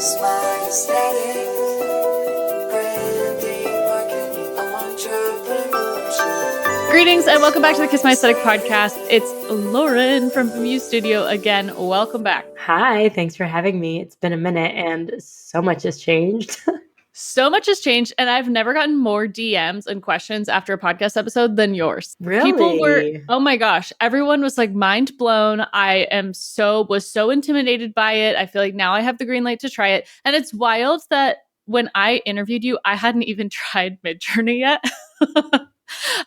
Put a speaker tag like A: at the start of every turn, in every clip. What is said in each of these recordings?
A: Kiss my aesthetic, branding, marketing, entrepreneurship.
B: Greetings and welcome back to the Kiss My Aesthetic podcast. It's Lauren from Bemused Studio again. Welcome back.
C: Hi, thanks for having me. It's been a minute and so much has changed.
B: So much has changed, and I've never gotten more DMs and questions after a podcast episode than yours.
C: Really?
B: People were, oh my gosh, everyone was like mind blown. I was so intimidated by it. I feel like now I have the green light to try it. And it's wild that when I interviewed you, I hadn't even tried Midjourney yet.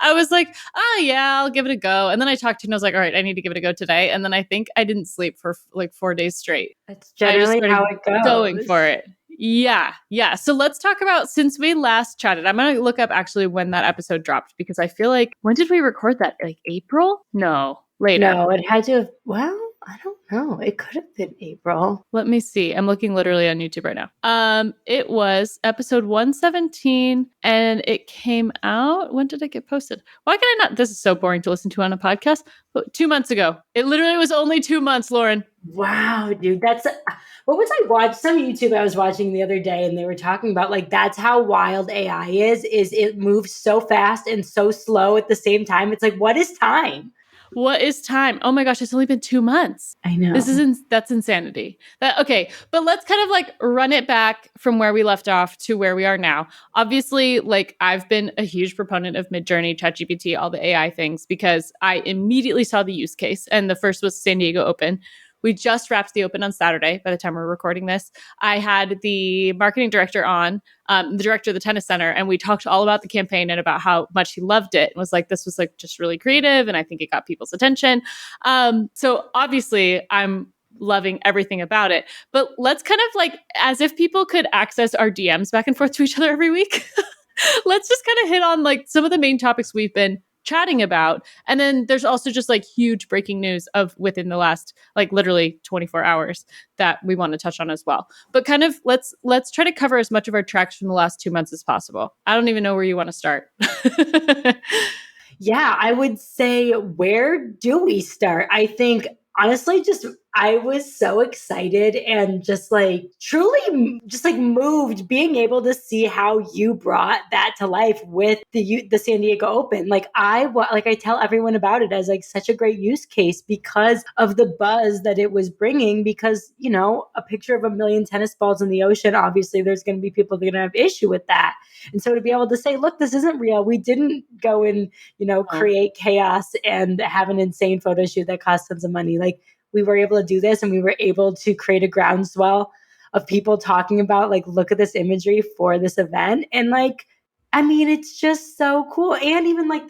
B: I was like, oh yeah, I'll give it a go. And then I talked to you and I was like, all right, I need to give it a go today. And then I think I didn't sleep for like 4 days straight.
C: That's generally how it goes.
B: Going for it. Yeah. So let's talk about, since we last chatted, I'm going to look up actually when that episode dropped, because I feel like, when did we record that? Like April? No, later.
C: No, it had to have, well, I don't know. It could have been April.
B: Let me see. I'm looking literally on YouTube right now. It was episode 117 and it came out. When did it get posted? Why can I not? This is so boring to listen to on a podcast. 2 months ago. It literally was only 2 months, Lauren.
C: Wow, dude. What was I watching? Some YouTube I was watching the other day and they were talking about like, that's how wild AI is it moves so fast and so slow at the same time. It's like, what is time?
B: What is time? Oh my gosh, it's only been 2 months.
C: I know.
B: That's insanity. Okay, but let's kind of like run it back from where we left off to where we are now. Obviously, like I've been a huge proponent of Midjourney, ChatGPT, all the AI things, because I immediately saw the use case. And the first was San Diego Open. We just wrapped the Open on Saturday by the time we're recording this. I had the marketing director on, the director of the tennis center, and we talked all about the campaign and about how much he loved it and was like, this was like just really creative. And I think it got people's attention. So obviously I'm loving everything about it, but let's kind of like, as if people could access our DMs back and forth to each other every week. Let's just kind of hit on like some of the main topics we've been chatting about. And then there's also just like huge breaking news of within the last like literally 24 hours that we want to touch on as well. But kind of let's try to cover as much of our tracks from the last 2 months as possible. I don't even know where you want to start.
C: Yeah, I would say, where do we start? I think honestly, I was so excited and just like truly just like moved being able to see how you brought that to life with the San Diego Open. Like I tell everyone about it as like such a great use case because of the buzz that it was bringing, because, you know, a picture of 1 million tennis balls in the ocean, obviously there's going to be people that are going to have issue with that. And so to be able to say, look, this isn't real. We didn't go and, you know, create chaos and have an insane photo shoot that cost tons of money. Like, we were able to do this and we were able to create a groundswell of people talking about like, look at this imagery for this event. And like, I mean, it's just so cool. And even like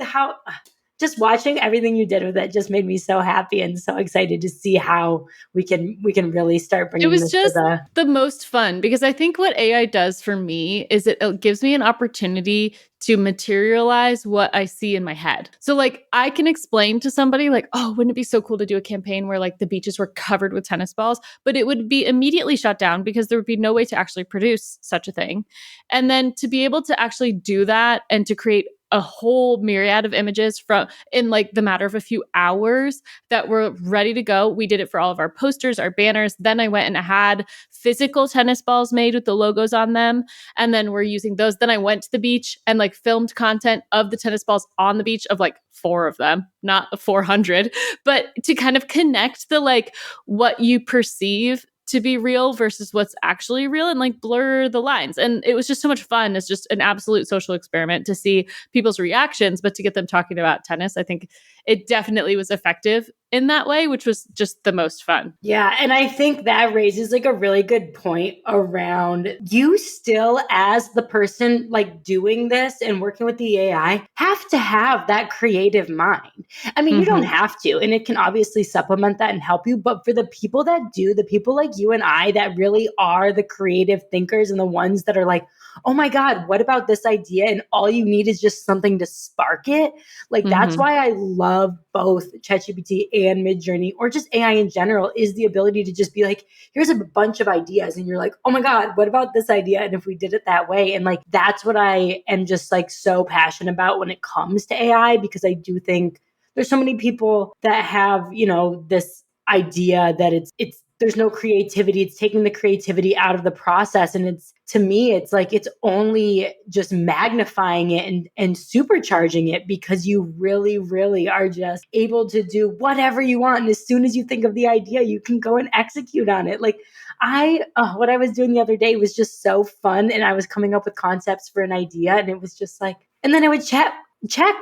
C: just watching everything you did with it just made me so happy and so excited to see how we can really start bringing this to
B: the most fun, because I think what AI does for me is it gives me an opportunity to materialize what I see in my head. So like I can explain to somebody like, oh, wouldn't it be so cool to do a campaign where like the beaches were covered with tennis balls, but it would be immediately shut down because there would be no way to actually produce such a thing. And then to be able to actually do that and to create a whole myriad of images from in like the matter of a few hours that were ready to go. We did it for all of our posters, our banners. Then I went and had physical tennis balls made with the logos on them. And then we're using those. Then I went to the beach and like filmed content of the tennis balls on the beach, of like 4 of them, not 400, but to kind of connect the like what you perceive to be real versus what's actually real and like blur the lines. And it was just so much fun. It's just an absolute social experiment to see people's reactions, but to get them talking about tennis, I think it definitely was effective in that way, which was just the most fun.
C: Yeah. And I think that raises like a really good point around you still, as the person like doing this and working with the AI, have to have that creative mind. I mean, you don't have to, and it can obviously supplement that and help you. But for the people that do, the people like you and I that really are the creative thinkers and the ones that are like, oh my God, what about this idea? And all you need is just something to spark it. Like, that's why I love both ChatGPT and Midjourney, or just AI in general, is the ability to just be like, here's a bunch of ideas. And you're like, oh my God, what about this idea? And if we did it that way? And like, that's what I am just like so passionate about when it comes to AI, because I do think there's so many people that have, you know, this idea that it's there's no creativity. It's taking the creativity out of the process. And it's, to me, it's like, it's only just magnifying it and supercharging it, because you really, really are just able to do whatever you want. And as soon as you think of the idea, you can go and execute on it. Like what I was doing the other day was just so fun. And I was coming up with concepts for an idea, and it was just like, and then I would check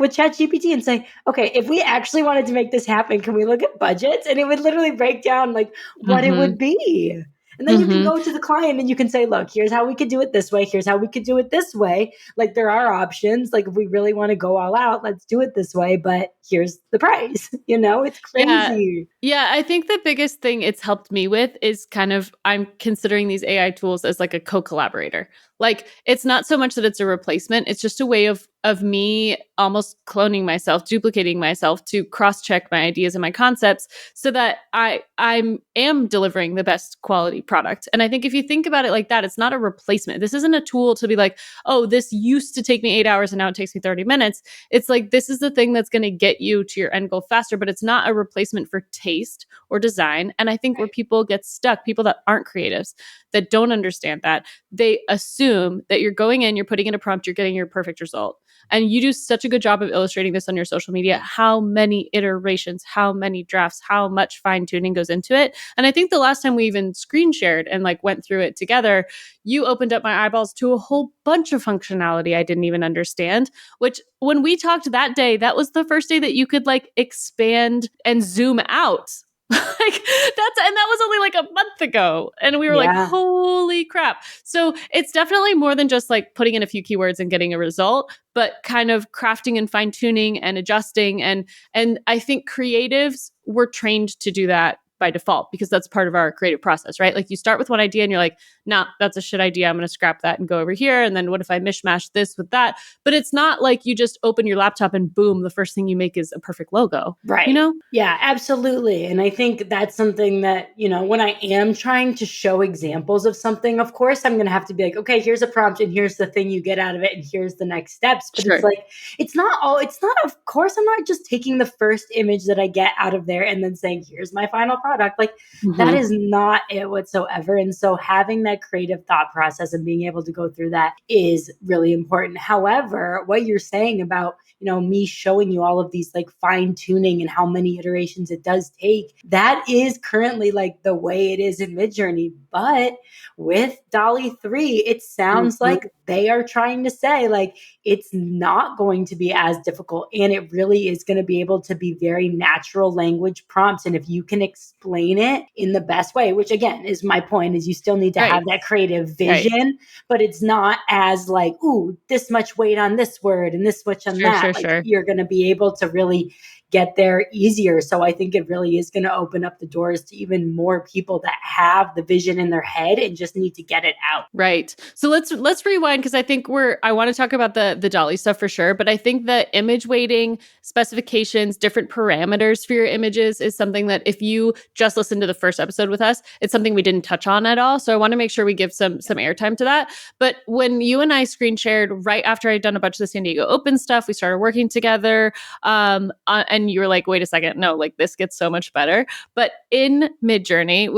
C: with ChatGPT and say, okay, if we actually wanted to make this happen, can we look at budgets? And it would literally break down like what it would be. And then you can go to the client and you can say, look, here's how we could do it this way. Here's how we could do it this way. Like, there are options. Like, if we really want to go all out, let's do it this way. But here's the price. It's crazy.
B: Yeah, I think the biggest thing it's helped me with is kind of, I'm considering these AI tools as like a co-collaborator. Like, it's not so much that it's a replacement. It's just a way of me almost cloning myself, duplicating myself to cross-check my ideas and my concepts so that I am delivering the best quality product. And I think if you think about it like that, it's not a replacement. This isn't a tool to be like, oh, this used to take me 8 hours and now it takes me 30 minutes. It's like, this is the thing that's going to get you to your end goal faster, but it's not a replacement for taste or design. And I think where people get stuck, people that aren't creatives, that don't understand that, they assume that you're going in, you're putting in a prompt, you're getting your perfect result. And you do such a good job of illustrating this on your social media, how many iterations, how many drafts, how much fine tuning goes into it. And I think the last time we even screen shared and like went through it together, you opened up my eyeballs to a whole bunch of functionality I didn't even understand, which when we talked that day, that was the first day that you could like expand and zoom out. And that was only like a month ago. And we were like, holy crap. So it's definitely more than just like putting in a few keywords and getting a result, but kind of crafting and fine tuning and adjusting. And I think creatives were trained to do that by default, because that's part of our creative process, right? Like, you start with one idea and you're like, nah, that's a shit idea. I'm going to scrap that and go over here. And then what if I mishmash this with that? But it's not like you just open your laptop and boom, the first thing you make is a perfect logo.
C: Right. Yeah, absolutely. And I think that's something that, when I am trying to show examples of something, of course, I'm going to have to be like, okay, here's a prompt and here's the thing you get out of it. And here's the next steps. But it's like, of course, I'm not just taking the first image that I get out of there and then saying, here's my final product. Like, that is not it whatsoever. And so having that creative thought process and being able to go through that is really important. However, what you're saying about, me showing you all of these like fine tuning and how many iterations it does take, that is currently like the way it is in Midjourney. But with DALL-E 3, it sounds like they are trying to say like, it's not going to be as difficult, and it really is going to be able to be very natural language prompts. And if you can explain it in the best way, which again is my point, is you still need to have that creative vision, but it's not as like, ooh, this much weight on this word and this much on that. You're going to be able to really get there easier. So I think it really is going to open up the doors to even more people that have the vision in their head and just need to get it out.
B: Right. So let's rewind, because I think I want to talk about the DALL-E stuff for sure, but I think the image weighting, specifications, different parameters for your images is something that if you just listened to the first episode with us, it's something we didn't touch on at all. So I want to make sure we give some airtime to that. But when you and I screen shared right after I'd done a bunch of the San Diego Open stuff, we started working together, and you were like, wait a second, no, like this gets so much better. But in Midjourney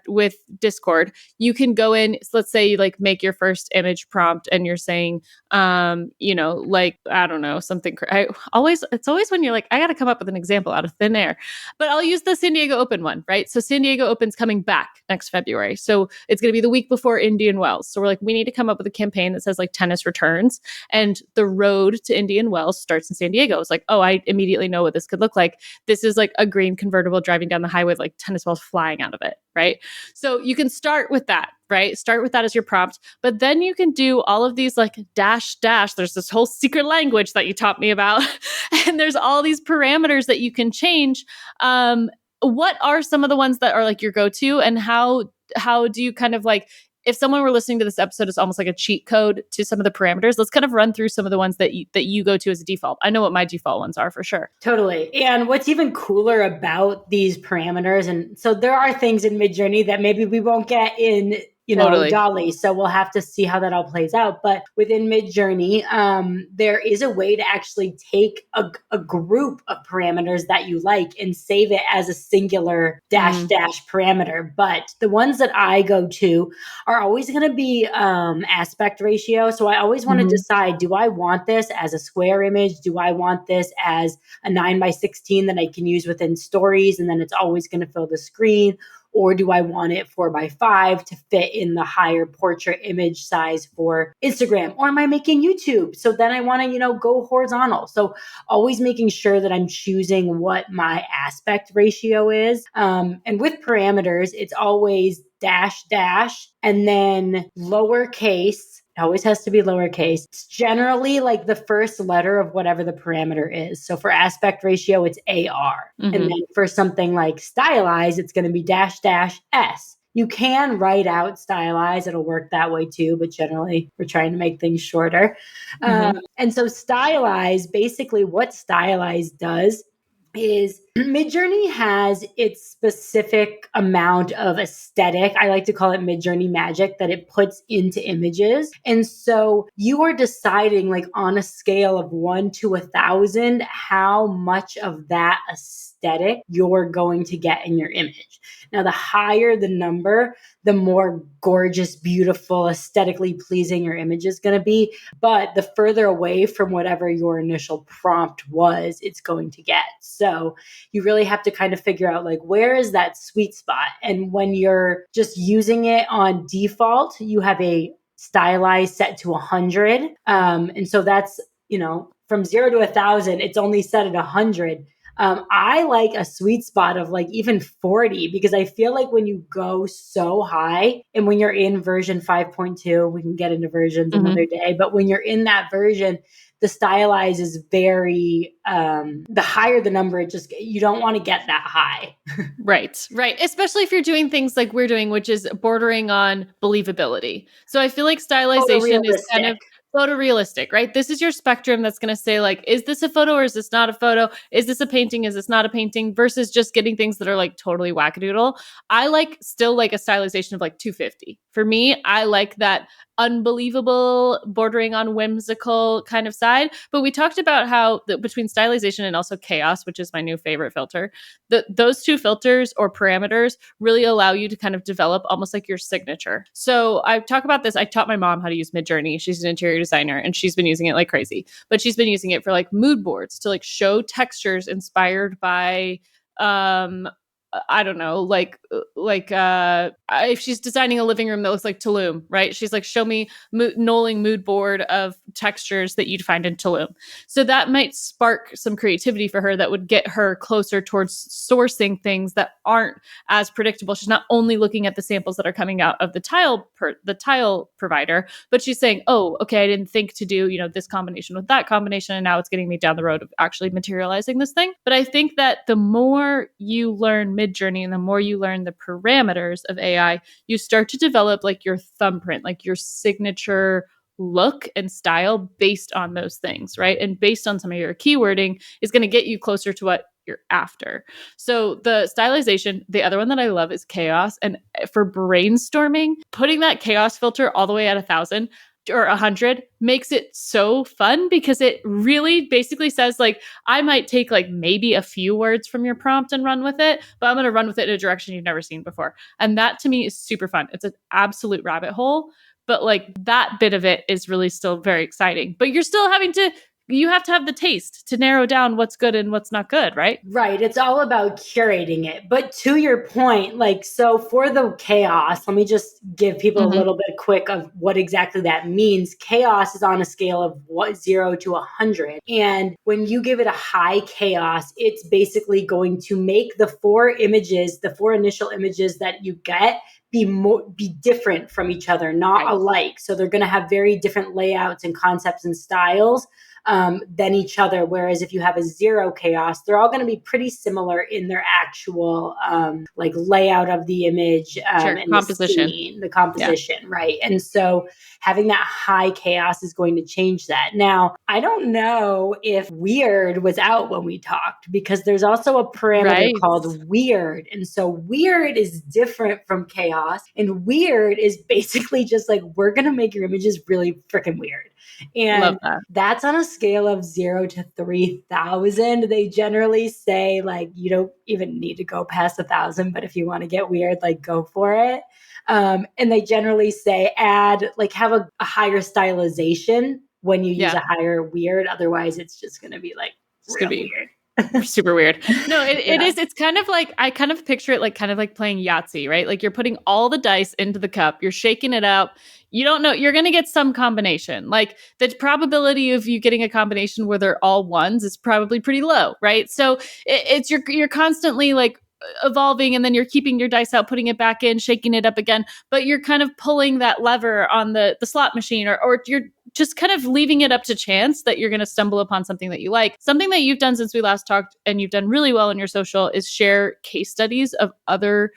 B: with Discord, you can go in, so let's say you like make your first image prompt and you're saying, like, I don't know, something. It's always when you're like, I got to come up with an example out of thin air, but I'll use the San Diego Open one, right? So San Diego Open's coming back next February. So it's going to be the week before Indian Wells. So we're like, we need to come up with a campaign that says like tennis returns, and the road to Indian Wells starts in San Diego. It's like, oh, I immediately know what this could look like. This is like a green convertible driving down the highway with like tennis balls flying out of it, right? So you can start with that, right? Start with that as your prompt, but then you can do all of these like dash. There's this whole secret language that you taught me about, and there's all these parameters that you can change. What are some of the ones that are like your go-to, and how do you kind of like, if someone were listening to this episode, it's almost like a cheat code to some of the parameters. Let's kind of run through some of the ones that you go to as a default. I know what my default ones are for sure.
C: Totally. And what's even cooler about these parameters, and so there are things in Midjourney that maybe we won't get in
B: Totally.
C: Dolly. So we'll have to see how that all plays out. But within Midjourney, there is a way to actually take a group of parameters that you like and save it as a singular dash dash parameter. But the ones that I go to are always going to be aspect ratio. So I always want to decide, do I want this as a square image? Do I want this as a 9:16 that I can use within stories, and then it's always going to fill the screen? Or do I want it 4:5 to fit in the higher portrait image size for Instagram? Or am I making YouTube? So then I want to, go horizontal. So always making sure that I'm choosing what my aspect ratio is. And with parameters, it's always dash dash and then lowercase. It always has to be lowercase. It's generally like the first letter of whatever the parameter is. So for aspect ratio, it's AR. And then for something like stylize, it's going to be dash dash S. You can write out stylize. It'll work that way too, but generally we're trying to make things shorter. And so stylize, basically what stylize does is Midjourney has its specific amount of aesthetic. I like to call it Midjourney magic that it puts into images. And so you are deciding, like, on a scale of 1 to 1,000, how much of that aesthetic you're going to get in your image. Now, the higher the number, the more gorgeous, beautiful, aesthetically pleasing your image is going to be. But the further away from whatever your initial prompt was, it's going to get. So you really have to kind of figure out, like, where is that sweet spot? And when you're just using it on default, you have a stylized set to 100. And so that's, from 0 to 1,000, it's only set at 100. I like a sweet spot of like even 40, because I feel like when you go so high, and when you're in version 5.2, we can get into versions another day, but when you're in that version, the stylize is very, the higher the number, you don't want to get that high.
B: Right. Especially if you're doing things like we're doing, which is bordering on believability. So I feel like stylization is kind of photorealistic, right? This is your spectrum that's going to say, like, is this a photo or is this not a photo? Is this a painting? Is this not a painting? Versus just getting things that are like totally wackadoodle. I still like a stylization of like 250. For me, I like that unbelievable, bordering on whimsical kind of side. But we talked about how between stylization and also chaos, which is my new favorite filter, those two filters or parameters really allow you to kind of develop almost like your signature. So I talk about this. I taught my mom how to use Midjourney. She's an interior designer and she's been using it like crazy, but she's been using it for like mood boards to like show textures inspired by, I don't know, if she's designing a living room that looks like Tulum, right? She's like, show me knolling mood board of textures that you'd find in Tulum. So that might spark some creativity for her that would get her closer towards sourcing things that aren't as predictable. She's not only looking at the samples that are coming out of the tile provider, but she's saying, oh, okay, I didn't think to do, this combination with that combination, and now it's getting me down the road of actually materializing this thing. But I think that the more you learn Midjourney and the more you learn the parameters of AI, you start to develop like your thumbprint, like your signature look and style based on those things, right? And based on some of your keywording is going to get you closer to what you're after. So the stylization, the other one that I love is chaos. And for brainstorming, putting that chaos filter all the way at 1,000 or 100 makes it so fun, because it really basically says, like, I might take like maybe a few words from your prompt and run with it, but I'm going to run with it in a direction you've never seen before. And that to me is super fun. It's an absolute rabbit hole, but like that bit of it is really still very exciting. But you have to have the taste to narrow down what's good and what's not good, right?
C: Right. It's all about curating it. But to your point, like, so for the chaos, let me just give people a little bit quick of what exactly that means. Chaos is on a scale of 0 to 100. And when you give it a high chaos, it's basically going to make the four initial images that you get be different from each other, not alike. So they're going to have very different layouts and concepts and styles than each other. Whereas if you have a 0 chaos, they're all going to be pretty similar in their actual like layout of the image and
B: composition.
C: the composition, right? And so having that high chaos is going to change that. Now, I don't know if weird was out when we talked, because there's also a parameter called weird. And so weird is different from chaos. chaos. And weird is basically just like, we're going to make your images really freaking weird.
B: Love
C: And
B: that.
C: that's on a scale of 0 to 3,000. They generally say like, you don't even need to go past 1,000, but if you want to get weird, like go for it. And they generally say have a higher stylization when you use
B: Yeah.
C: a higher weird. Otherwise, it's just going to be like
B: It's going to
C: real
B: be
C: weird.
B: super weird. No, it
C: Yeah.
B: is. It's kind of like, I kind of picture it like kind of like playing Yahtzee, right? Like you're putting all the dice into the cup, you're shaking it up. You don't know, you're going to get some combination. Like the probability of you getting a combination where they're all ones is probably pretty low, right? So it's you're constantly like evolving, and then you're keeping your dice out, putting it back in, shaking it up again, but you're kind of pulling that lever on the slot machine, or you're just kind of leaving it up to chance that you're going to stumble upon something that you like. Something that you've done since we last talked, and you've done really well in your social, is share case studies of other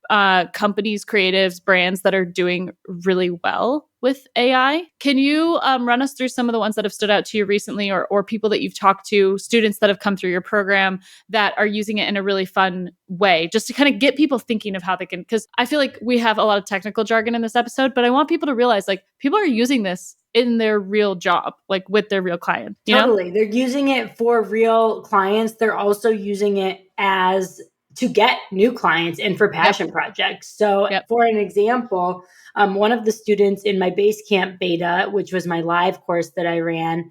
B: companies, creatives, brands that are doing really well with AI. Can you run us through some of the ones that have stood out to you recently, or people that you've talked to, students that have come through your program that are using it in a really fun way, just to kind of get people thinking of how they can, because I feel like we have a lot of technical jargon in this episode, but I want people to realize like people are using this in their real job, like with their real client.
C: Totally. They're using it for real clients. They're also using it as to get new clients and for passion projects. So for an example, one of the students in my Basecamp beta, which was my live course that I ran,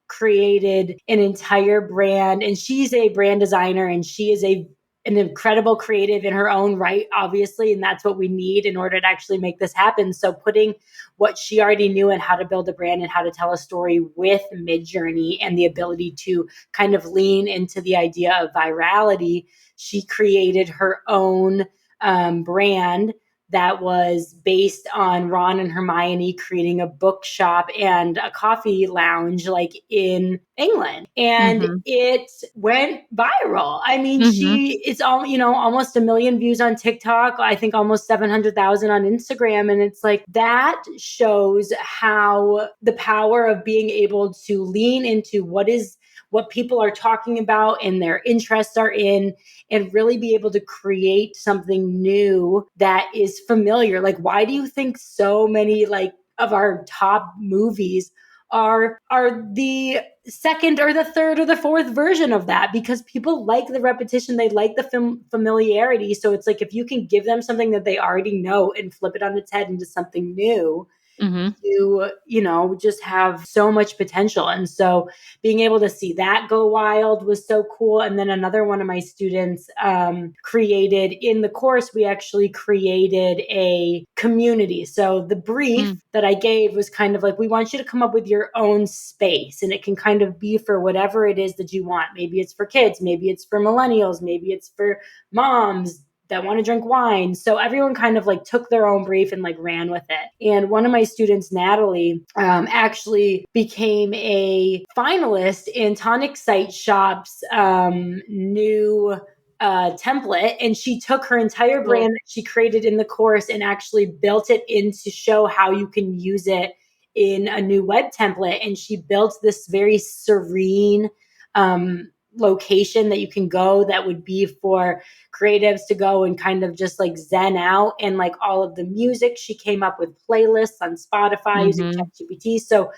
C: created an entire brand, and she's a brand designer, and she is an incredible creative in her own right, obviously, and that's what we need in order to actually make this happen. So putting what she already knew and how to build a brand and how to tell a story with Midjourney and the ability to kind of lean into the idea of virality, she created her own brand that was based on Ron and Hermione creating a bookshop and a coffee lounge like in England. And it went viral. I mean, it's all, almost 1 million views on TikTok. I think almost 700,000 on Instagram. And it's like, that shows how the power of being able to lean into what people are talking about and their interests are in, and really be able to create something new that is familiar. Like, why do you think so many like of our top movies are the second or the third or the fourth version of that? Because people like the repetition, they like the familiarity. So it's like, if you can give them something that they already know and flip it on its head into something new, you just have so much potential. And so being able to see that go wild was so cool. And then another one of my students created in the course, we actually created a community. So the brief that I gave was kind of like, we want you to come up with your own space, and it can kind of be for whatever it is that you want. Maybe it's for kids, maybe it's for millennials, maybe it's for moms that want to drink wine. So everyone kind of like took their own brief and like ran with it. And one of my students, Natalie, actually became a finalist in Tonic Site Shop's new template. And she took her entire brand that she created in the course and actually built it in to show how you can use it in a new web template. And she built this very serene location that you can go that would be for creatives to go and kind of just like zen out. And like all of the music, she came up with playlists on Spotify using ChatGPT. So,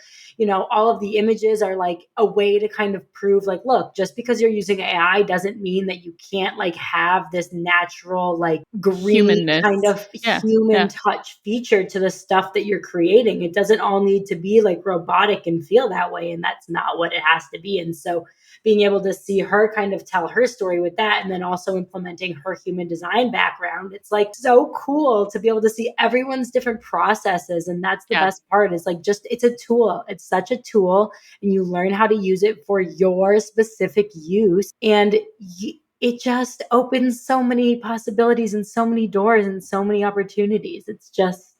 C: all of the images are like a way to kind of prove like, look, just because you're using AI doesn't mean that you can't like have this natural, like green kind of human touch feature to the stuff that you're creating. It doesn't all need to be like robotic and feel that way. And that's not what it has to be. And so being able to see her kind of tell her story with that, and then also implementing her human design background, it's like so cool to be able to see everyone's different processes. And that's the best part, is like, just, it's a tool. It's such a tool, and you learn how to use it for your specific use. And it just opens so many possibilities and so many doors and so many opportunities. It's just,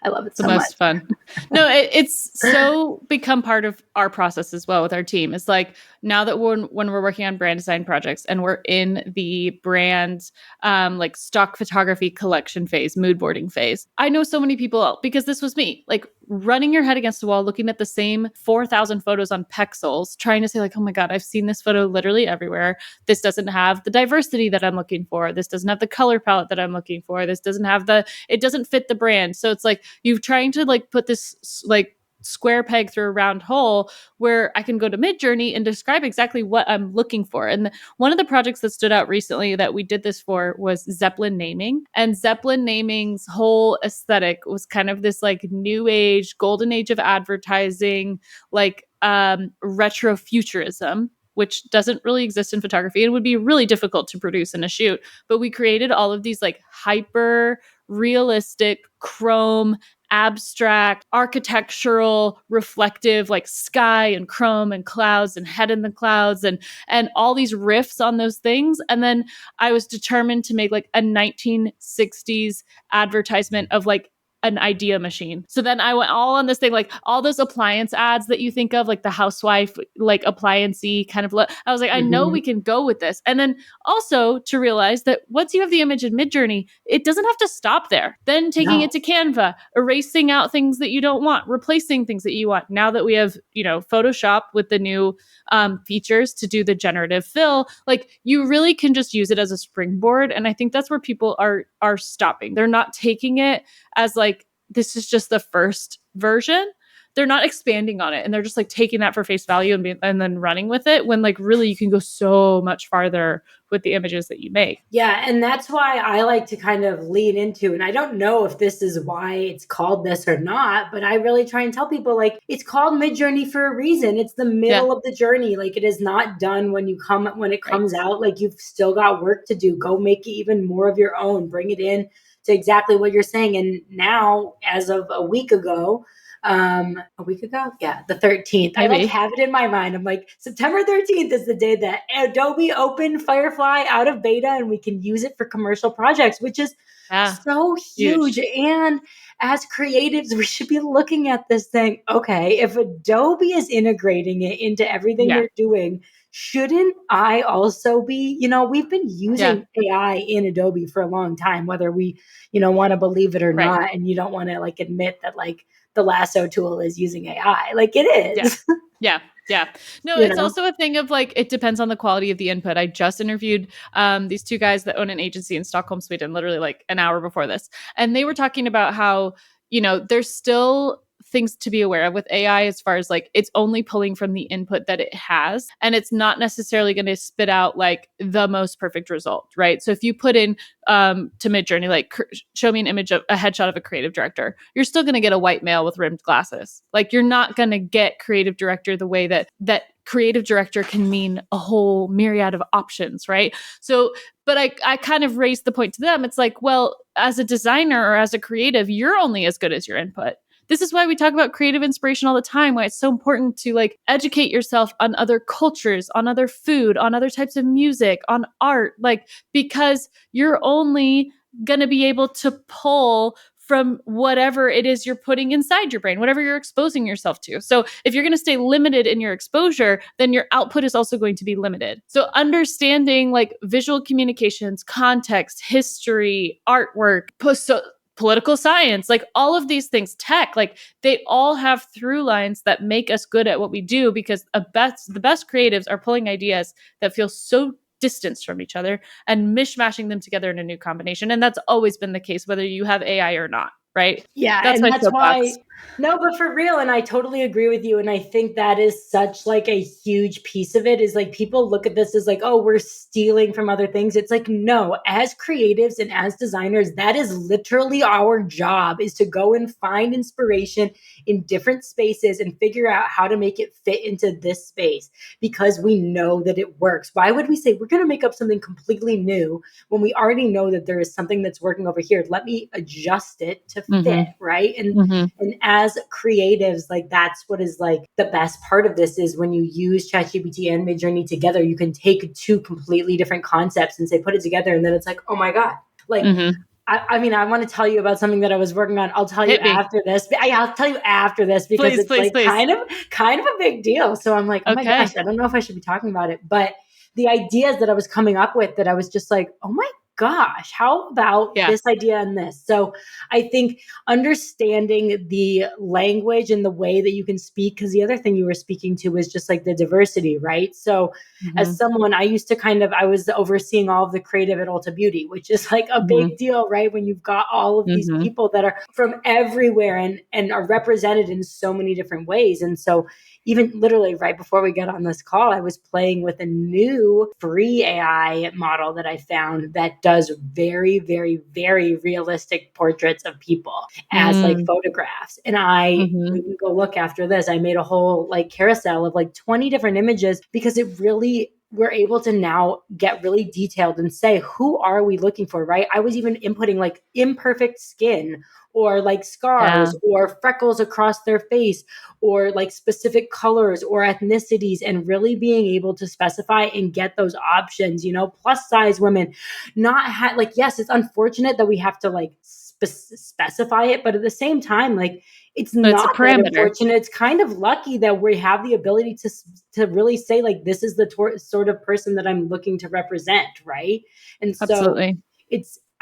C: I love it
B: The
C: so much.
B: most fun. No, it's so become part of our process as well with our team. It's like now that when we're working on brand design projects and we're in the brand like stock photography collection phase, mood boarding phase, I know so many people because this was me, like running your head against the wall, looking at the same 4,000 photos on Pexels, trying to say like, oh my God, I've seen this photo literally everywhere. This doesn't have the diversity that I'm looking for. This doesn't have the color palette that I'm looking for. This doesn't have it doesn't fit the brand. So it's like you're trying to like put this like square peg through a round hole where I can go to Midjourney and describe exactly what I'm looking for. And one of the projects that stood out recently that we did this for was Zeppelin naming. And Zeppelin naming's whole aesthetic was kind of this like new age, golden age of advertising, like retro futurism, which doesn't really exist in photography and would be really difficult to produce in a shoot. But we created all of these like hyper realistic chrome abstract, architectural, reflective, like sky and chrome and clouds and head in the clouds and all these riffs on those things. And then I was determined to make like a 1960s advertisement of like an idea machine. So then I went all on this thing, like all those appliance ads that you think of, like the housewife, like appliance-y kind of look. I was like, I know we can go with this. And then also to realize that once you have the image in Midjourney, it doesn't have to stop there. Then taking it to Canva, erasing out things that you don't want, replacing things that you want. Now that we have, Photoshop with the new features to do the generative fill, like you really can just use it as a springboard. And I think that's where people are stopping. They're not taking it as like, this is just the first version. They're not expanding on it. And they're just like taking that for face value and then running with it when like really you can go so much farther with the images that you make.
C: Yeah. And that's why I like to kind of lean into, and I don't know if this is why it's called this or not, but I really try and tell people like it's called Midjourney for a reason. It's the middle of the journey. Like it is not done when it comes out. Like you've still got work to do. Go make it even more of your own. Bring it in to exactly what you're saying. And now, as of a week ago, the 13th.
B: Maybe.
C: I like have it in my mind. I'm like, September 13th is the day that Adobe opened Firefly out of beta and we can use it for commercial projects, which is so huge. And as creatives, we should be looking at this thing. Okay, if Adobe is integrating it into everything they're doing, shouldn't I also be, we've been using AI in Adobe for a long time, whether we, want to believe it or not. And you don't want to like admit that like the lasso tool is using AI. Like it is.
B: Yeah. No, it's also a thing of like, it depends on the quality of the input. I just interviewed these two guys that own an agency in Stockholm, Sweden, literally like an hour before this. And they were talking about how, there's still things to be aware of with AI as far as like it's only pulling from the input that it has and it's not necessarily going to spit out like the most perfect result, right? So if you put in to Midjourney like show me an image of a headshot of a creative director, you're still going to get a white male with rimmed glasses. Like you're not going to get creative director the way that creative director can mean a whole myriad of options, right? So but I kind of raised the point to them. It's like, well, as a designer or as a creative, you're only as good as your input. This is why we talk about creative inspiration all the time, why it's so important to like educate yourself on other cultures, on other food, on other types of music, on art, like because you're only going to be able to pull from whatever it is you're putting inside your brain, whatever you're exposing yourself to. So if you're going to stay limited in your exposure, then your output is also going to be limited. So understanding like visual communications, context, history, artwork, political science, like all of these things, tech, like they all have through lines that make us good at what we do because the best creatives are pulling ideas that feel so distanced from each other and mishmashing them together in a new combination. And that's always been the case, whether you have AI or not. Right.
C: Yeah. That's why. No, but for real. And I totally agree with you. And I think that is such like a huge piece of it is like people look at this as like, oh, we're stealing from other things. It's like, no, as creatives and as designers, that is literally our job is to go and find inspiration in different spaces and figure out how to make it fit into this space because we know that it works. Why would we say we're going to make up something completely new when we already know that there is something that's working over here? Let me adjust it to fit, right? And as creatives, like that's what is like the best part of this is when you use ChatGPT and Midjourney together, you can take two completely different concepts and say put it together, and then it's like, oh my god, like I mean, I want to tell you about something that I was working on. I'll tell you
B: Hit me.
C: after this. I'll tell you after this because
B: Please,
C: it's
B: please,
C: like
B: please.
C: kind of a big deal. So I'm like, oh my gosh,
B: Okay.
C: I don't know if I should be talking about it. But the ideas that I was coming up with, that I was just like, oh my gosh, how about
B: Yeah.
C: this idea and this? So I think understanding the language and the way that you can speak, because the other thing you were speaking to was just like the diversity, right? So as
B: Hmm.
C: someone, I used to I was overseeing all of the creative at Ulta Beauty, which is like a
B: Hmm.
C: big deal, right? When you've got all of these
B: Hmm.
C: people that are from everywhere and are represented in so many different ways. And so even literally right before we got on this call, I was playing with a new free AI model that I found that does very, very, very realistic portraits of people as like
B: Mm.
C: photographs. And we
B: Hmm.
C: can go look after this. I made a whole like carousel of like 20 different images because it really, we're able to now get really detailed and say, who are we looking for, right? I was even inputting like imperfect skin or like
B: Yeah.
C: scars or freckles across their face or like specific colors or ethnicities, and really being able to specify and get those options, plus size women, like, yes, it's unfortunate that we have to like specify it, but at the same time, like, it's
B: So it's a
C: not that
B: parameter.
C: unfortunate. It's kind of lucky that we have the ability to really say like, this is the sort of person that I'm looking to represent, right? And so
B: Absolutely.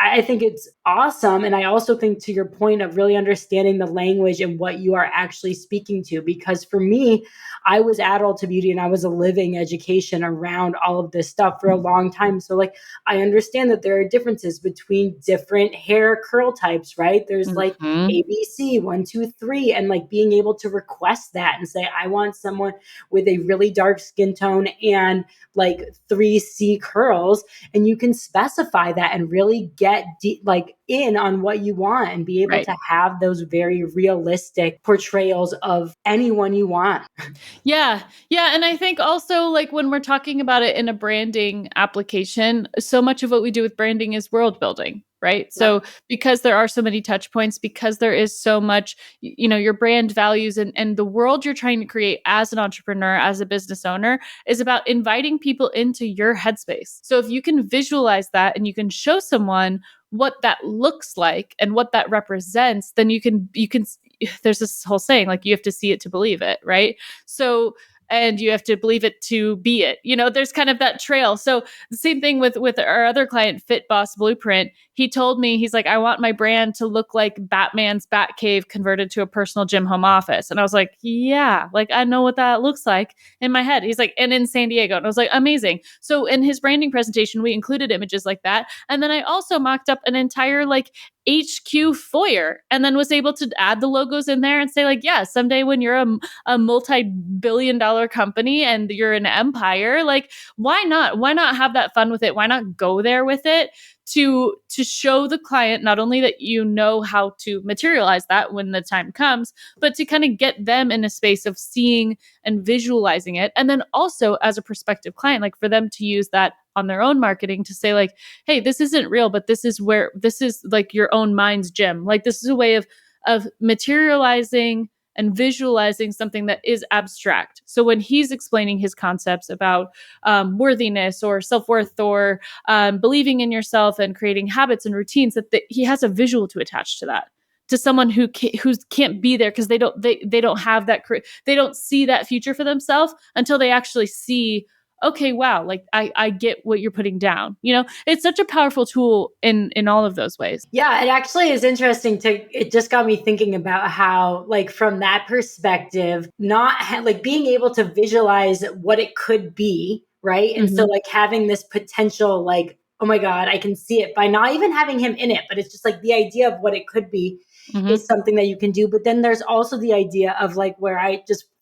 C: I think it's awesome. And I also think, to your point of really understanding the language and what you are actually speaking to, because for me, I was at Ulta Beauty and I was a living education around all of this stuff for a long time. So like, I understand that there are differences between different hair curl types, right? There's like
B: Hmm.
C: ABC, 1, 2, 3, and like being able to request that and say, I want someone with a really dark skin tone and like 3C curls, and you can specify that and really get like in on what you want and be able
B: Right.
C: to have those very realistic portrayals of anyone you want.
B: Yeah. Yeah. And I think also, like, when we're talking about it in a branding application, so much of what we do with branding is world building, right?
C: Yep.
B: So because there are so many touch points, because there is so much, your brand values and the world you're trying to create as an entrepreneur, as a business owner, is about inviting people into your headspace. So if you can visualize that and you can show someone what that looks like and what that represents, then you can there's this whole saying, like, you have to see it to believe it, right? So, and you have to believe it to be it. There's kind of that trail. So the same thing with our other client, Fit Boss Blueprint. He told me, he's like, I want my brand to look like Batman's Batcave converted to a personal gym home office. And I was like, yeah, like, I know what that looks like in my head. He's like, and in San Diego. And I was like, amazing. So in his branding presentation, we included images like that. And then I also mocked up an entire like HQ foyer, and then was able to add the logos in there and say, like, yeah, someday when you're a multi-billion-dollar company and you're an empire, like, why not have that fun with it? Why not go there with it to show the client not only that you know how to materialize that when the time comes, but to kind of get them in a space of seeing and visualizing it. And then also, as a prospective client, like, for them to use that on their own marketing to say, like, hey, this isn't real, but this is like your own mind's gym. Like, this is a way of materializing and visualizing something that is abstract. So when he's explaining his concepts about worthiness or self-worth or believing in yourself and creating habits and routines, he has a visual to attach to that, to someone who can't be there because they don't have that, they don't see that future for themselves until they actually see, okay, wow, like, I get what you're putting down. It's such a powerful tool in all of those ways.
C: Yeah, it actually is interesting it just got me thinking about how, like, from that perspective, not like being able to visualize what it could be, right? And so,
B: Hmm.
C: like, having this potential, like, oh my God, I can see it by not even having him in it, but it's just like the idea of what it could be is
B: Hmm.
C: something that you can do. But then there's also the idea of like,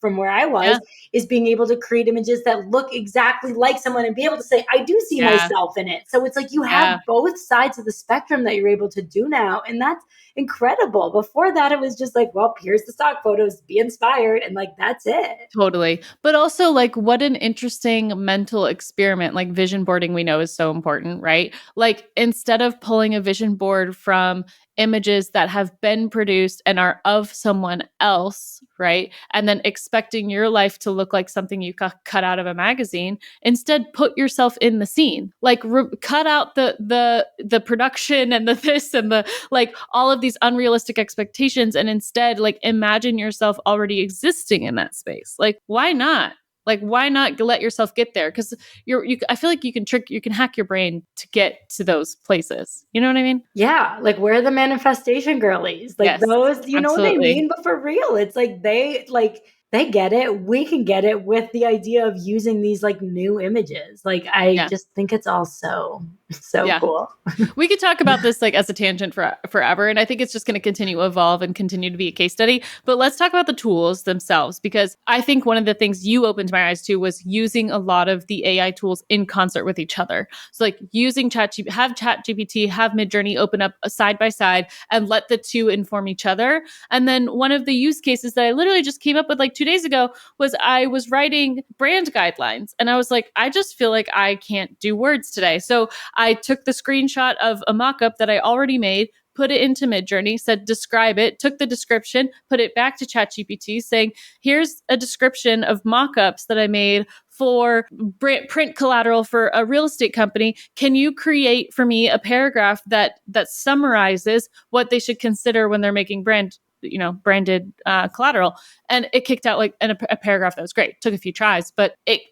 C: from where I was,
B: Yeah.
C: is being able to create images that look exactly like someone and be able to say, I do see
B: Yeah.
C: myself in it. So it's like you have
B: Yeah.
C: both sides of the spectrum that you're able to do now. And that's incredible. Before that, it was just like, well, here's the stock photos, be inspired. And like, that's it.
B: Totally. But also, like, what an interesting mental experiment. Like, vision boarding, we know, is so important, right? Like, instead of pulling a vision board from images that have been produced and are of someone else, right? And then expecting your life to look like something you cut out of a magazine. Instead, put yourself in the scene. Like cut out the production and the this and the like all of these unrealistic expectations, and instead like imagine yourself already existing in that space. Like why not? Like why not let yourself get there? Because I feel like you can hack your brain to get to those places. You know what I mean?
C: Yeah, like we're the manifestation girlies. Like
B: Yes,
C: those, you know what they
B: absolutely.
C: mean, but for real, it's like they get it. We can get it with the idea of using these like new images. Like I
B: Yeah.
C: just think it's all so
B: Yeah.
C: cool.
B: We could talk about this like as a tangent forever. And I think it's just going to continue to evolve and continue to be a case study. But let's talk about the tools themselves, because I think one of the things you opened my eyes to was using a lot of the AI tools in concert with each other. So like using ChatGPT, have Midjourney open up a side by side and let the two inform each other. And then one of the use cases that I literally just came up with like 2 days ago was I was writing brand guidelines and I was like, I just feel like I can't do words today. So I took the screenshot of a mock-up that I already made, put it into Midjourney, said describe it, took the description, put it back to ChatGPT saying, here's a description of mock-ups that I made for print collateral for a real estate company. Can you create for me a paragraph that summarizes what they should consider when they're making branded collateral? And it kicked out like a paragraph that was great. Took a few tries, but it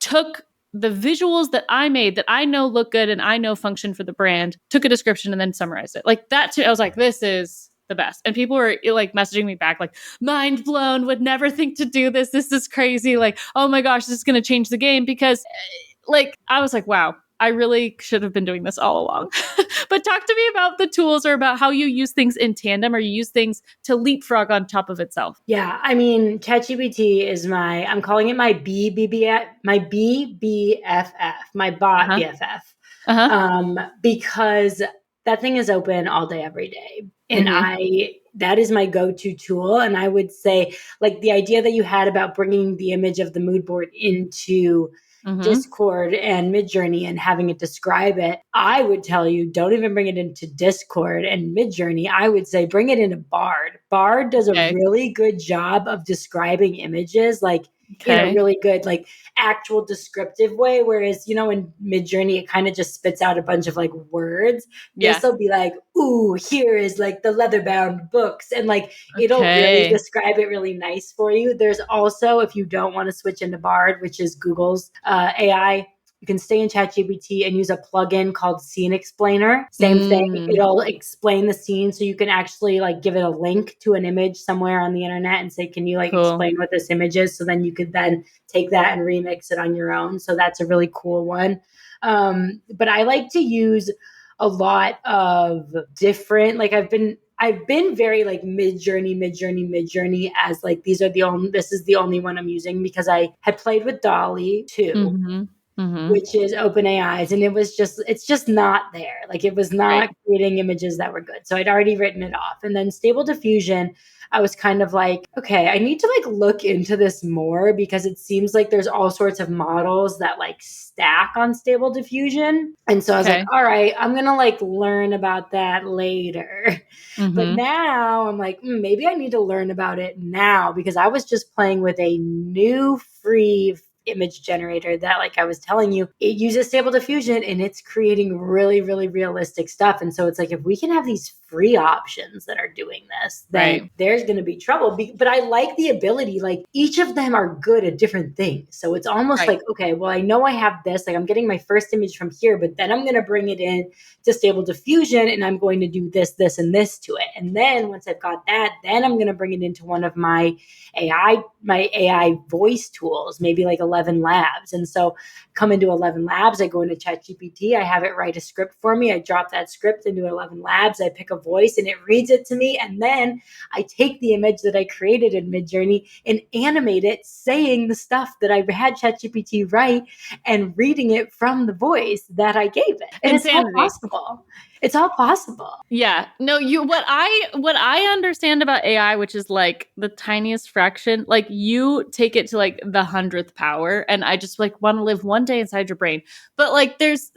B: took the visuals that I made that I know look good and I know function for the brand, took a description and then summarized it. Like that too, I was like, this is the best. And people were like messaging me back, like, mind blown, would never think to do this. This is crazy. Like, oh my gosh, this is going to change the game. Because like, I was like, wow, I really should have been doing this all along. But talk to me about the tools or about how you use things in tandem or you use things to leapfrog on top of itself.
C: Yeah, I mean, ChatGPT is I'm calling it my my BBFF, my bot
B: Uh-huh.
C: BFF,
B: Uh-huh.
C: because that thing is open all day, every day, and
B: Mm-hmm.
C: that is my go-to tool. And I would say, like the idea that you had about bringing the image of the mood board into
B: Mm-hmm.
C: Discord and Midjourney and having it describe it, I would tell you don't even bring it into Discord and Midjourney. I would say bring it into Bard. Bard does a
B: Okay.
C: really good job of describing images, like in a
B: Okay.
C: really good, like actual descriptive way. Whereas, in Midjourney, it kind of just spits out a bunch of like words. This
B: Yeah.
C: will be like, ooh, here is like the leather bound books. And like it'll really
B: Okay.
C: describe it really nice for you. There's also, if you don't want to switch into Bard, which is Google's AI, you can stay in ChatGPT and use a plugin called Scene Explainer. Same thing.
B: Mm,
C: It'll explain the scene, so you can actually like give it a link to an image somewhere on the internet and say, can you like
B: cool.
C: explain what this image is? So then you could then take that and remix it on your own. So that's a really cool one. But I like to use a lot of different, like I've been very like Midjourney as like this is the only one I'm using, because I had played with Dolly too,
B: Mm-hmm. Mm-hmm.
C: which is OpenAI's, and it's just not there. Like it was
B: Right.
C: not creating images that were good. So I'd already written it off. And then Stable Diffusion, I was kind of like, okay, I need to like look into this more, because it seems like there's all sorts of models that like stack on Stable Diffusion. And so I was like,
B: Okay.
C: all right, I'm gonna like learn about that later. But
B: Mm-hmm.
C: now I'm like, maybe I need to learn about it now, because I was just playing with a new free image generator that, like I was telling you, it uses Stable Diffusion and it's creating really, really realistic stuff. And so it's like, if we can have these free options that are doing this, then
B: Right.
C: there's going to be trouble. But I like the ability, like each of them are good at different things. So it's almost
B: Right.
C: like, okay, well, I know I have this, like I'm getting my first image from here, but then I'm going to bring it in to Stable Diffusion and I'm going to do this, and this to it. And then once I've got that, then I'm going to bring it into one of my AI voice tools, maybe like 11 Labs. And so come into 11 Labs, I go into ChatGPT, I have it write a script for me. I drop that script into 11 Labs, I pick a voice and it reads it to me. And then I take the image that I created in Midjourney and animate it saying the stuff that I had ChatGPT write and reading it from the voice that I gave it. And it's all
B: Insanity.
C: possible. It's all possible.
B: Yeah. No, what I understand about AI, which is like the tiniest fraction, like you take it to like the 100th power, and I just like want to live one day inside your brain. But like there's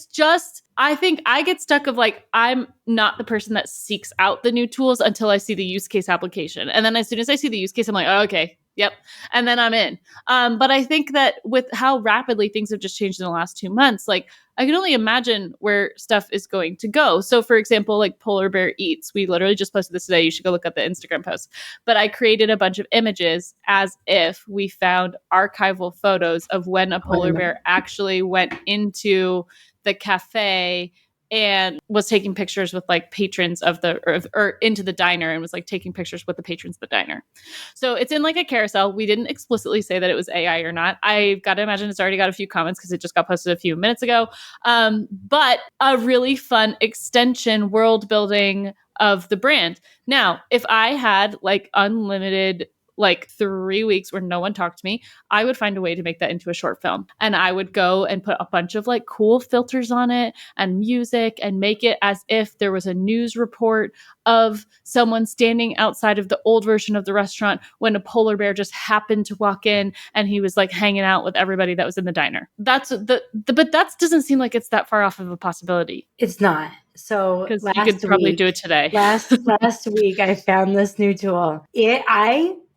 B: just I think I get stuck of like I'm not the person that seeks out the new tools until I see the use case application. And then as soon as I see the use case, I'm like, oh, okay, yep. And then I'm in. But I think that with how rapidly things have just changed in the last 2 months, like I can only imagine where stuff is going to go. So, for example, like Polar Bear Eats, we literally just posted this today. You should go look at the Instagram post. But I created a bunch of images as if we found archival photos of when a polar bear actually went into the cafe and was taking pictures with like patrons of the or into the diner and was like taking pictures with the patrons of the diner. So it's in like a carousel. We didn't explicitly say that it was AI or not. I've got to imagine it's already got a few comments because it just got posted a few minutes ago. But a really fun extension world building of the brand. Now, if I had like unlimited like 3 weeks where no one talked to me, I would find a way to make that into a short film. And I would go and put a bunch of like cool filters on it and music and make it as if there was a news report of someone standing outside of the old version of the restaurant when a polar bear just happened to walk in and he was like hanging out with everybody that was in the diner. That's but that doesn't seem like it's that far off of a possibility.
C: It's not. So
B: Because you could probably do it today.
C: last week, I found this new tool.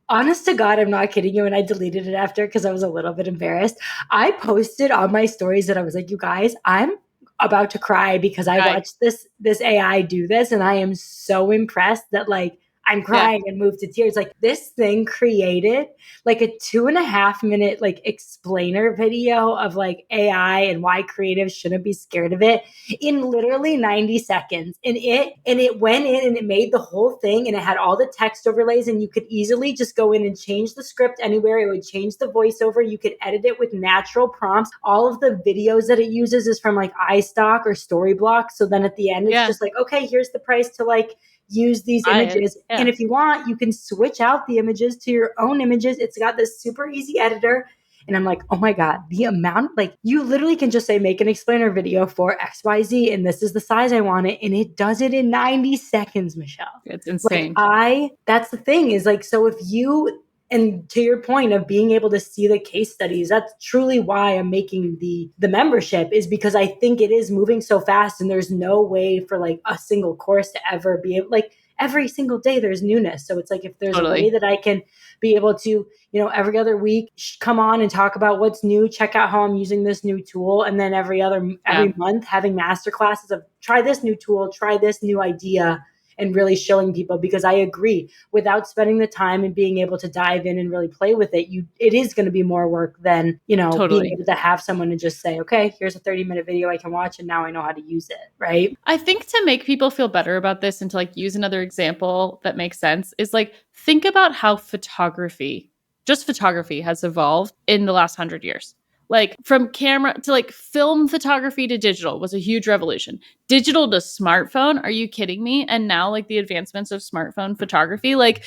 C: Honest to God, I'm not kidding you. And I deleted it after because I was a little bit embarrassed. I posted on my stories that I was like, you guys, I'm about to cry because I watched this AI do this. And I am so impressed that like I'm crying and moved to tears. Like this thing created like a 2.5 minute like explainer video of like AI and why creatives shouldn't be scared of it in literally 90 seconds. And it went in and it made the whole thing and it had all the text overlays and you could easily just go in and change the script anywhere. It would change the voiceover. You could edit it with natural prompts. All of the videos that it uses is from like iStock or Storyblock. So then at the end, it's just like, okay, here's the price to like use these images. And if you want, you can switch out the images to your own images. It's got this super easy editor. And I'm like, oh my God, the amount, like you literally can just say, make an explainer video for XYZ. And this is the size I want it. And it does it in 90 seconds, Michelle.
B: It's insane.
C: Like that's the thing is like, so if you, and to your point of being able to see the case studies, that's truly why I'm making the membership is because I think it is moving so fast and there's no way for like a single course to ever be able, like every single day there's newness. So it's like, if there's a way that I can be able to, you know, every other week come on and talk about what's new, check out how I'm using this new tool. And then every month having masterclasses of try this new tool, try this new idea, and really showing people, because I agree, without spending the time and being able to dive in and really play with it, it is going to be more work than, you know, being able to have someone to just say, okay, here's a 30-minute video I can watch and now I know how to use it, right?
B: I think to make people feel better about this and to like use another example that makes sense is like, think about how photography has evolved in the last 100 years. Like from camera to like film photography to digital was a huge revolution. Digital to smartphone, are you kidding me? And now like the advancements of smartphone photography, like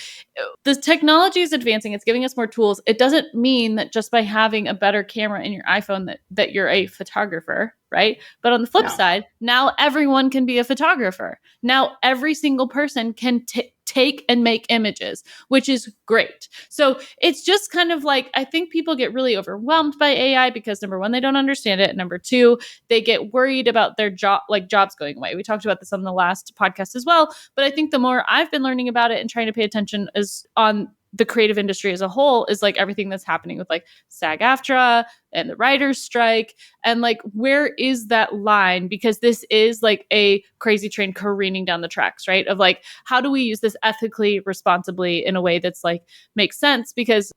B: the technology is advancing, it's giving us more tools. It doesn't mean that just by having a better camera in your iPhone that you're a photographer, right? But on the flip side, now everyone can be a photographer. Now every single person can take and make images, which is great. So it's just kind of like, I think people get really overwhelmed by AI because number one, they don't understand it. Number two, they get worried about their jobs going away. We talked about this on the last podcast as well. But I think the more I've been learning about it and trying to pay attention is on the creative industry as a whole is like everything that's happening with like SAG-AFTRA and the writers' strike. And like, where is that line? Because this is like a crazy train careening down the tracks, right? Of like, how do we use this ethically, responsibly in a way that's like makes sense? Because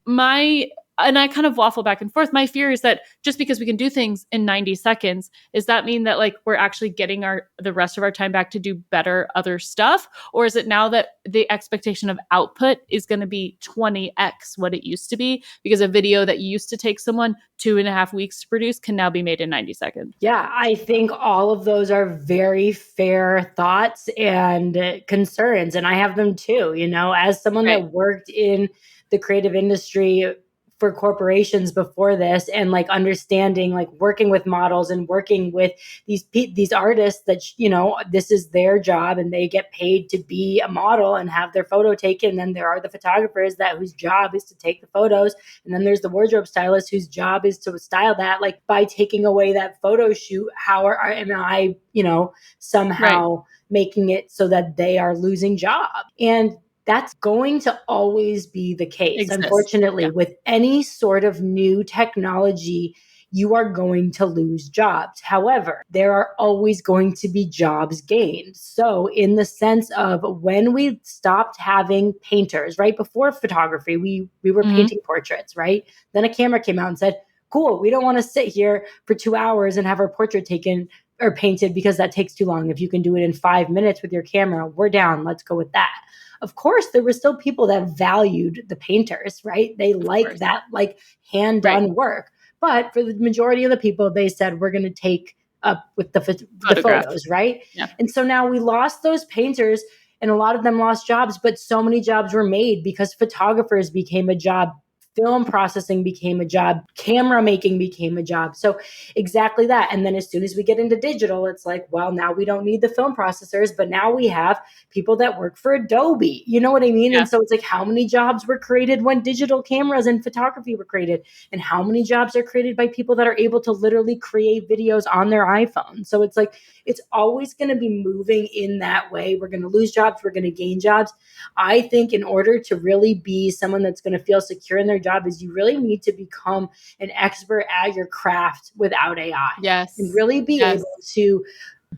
B: and I kind of waffle back and forth. My fear is that just because we can do things in 90 seconds, does that mean that like we're actually getting the rest of our time back to do better other stuff? Or is it now that the expectation of output is going to be 20x what it used to be? Because a video that used to take someone 2.5 weeks to produce can now be made in 90 seconds.
C: Yeah, I think all of those are very fair thoughts and concerns. And I have them too, you know, as someone that worked in the creative industry for corporations before this, and like understanding, like working with models and working with these artists that, you know, this is their job and they get paid to be a model and have their photo taken. And then there are the photographers that whose job is to take the photos. And then there's the wardrobe stylist whose job is to style that. Like, by taking away that photo shoot, am I, you know, somehow making it so that they are losing job? And that's going to always be the case.
B: Exists.
C: Unfortunately,
B: Yeah.
C: with any sort of new technology, you are going to lose jobs. However, there are always going to be jobs gained. So in the sense of when we stopped having painters, right before photography, we were painting portraits, right? Then a camera came out and said, cool, we don't want to sit here for 2 hours and have our portrait taken or painted because that takes too long. If you can do it in 5 minutes with your camera, we're down. Let's go with that. Of course, there were still people that valued the painters, right? They like that, like hand done work. But for the majority of the people, they said, we're going to take up with the photos, right?
B: Yeah.
C: And so now we lost those painters, and a lot of them lost jobs, but so many jobs were made because photographers became a job. Film processing became a job. Camera making became a job. So exactly that. And then as soon as we get into digital, it's like, well, now we don't need the film processors, but now we have people that work for Adobe. You know what I mean?
B: Yeah.
C: And so it's like, how many jobs were created when digital cameras and photography were created? And how many jobs are created by people that are able to literally create videos on their iPhone? So it's like, it's always going to be moving in that way. We're going to lose jobs. We're going to gain jobs. I think in order to really be someone that's going to feel secure in their job, is you really need to become an expert at your craft without AI.
B: Yes.
C: And really be able to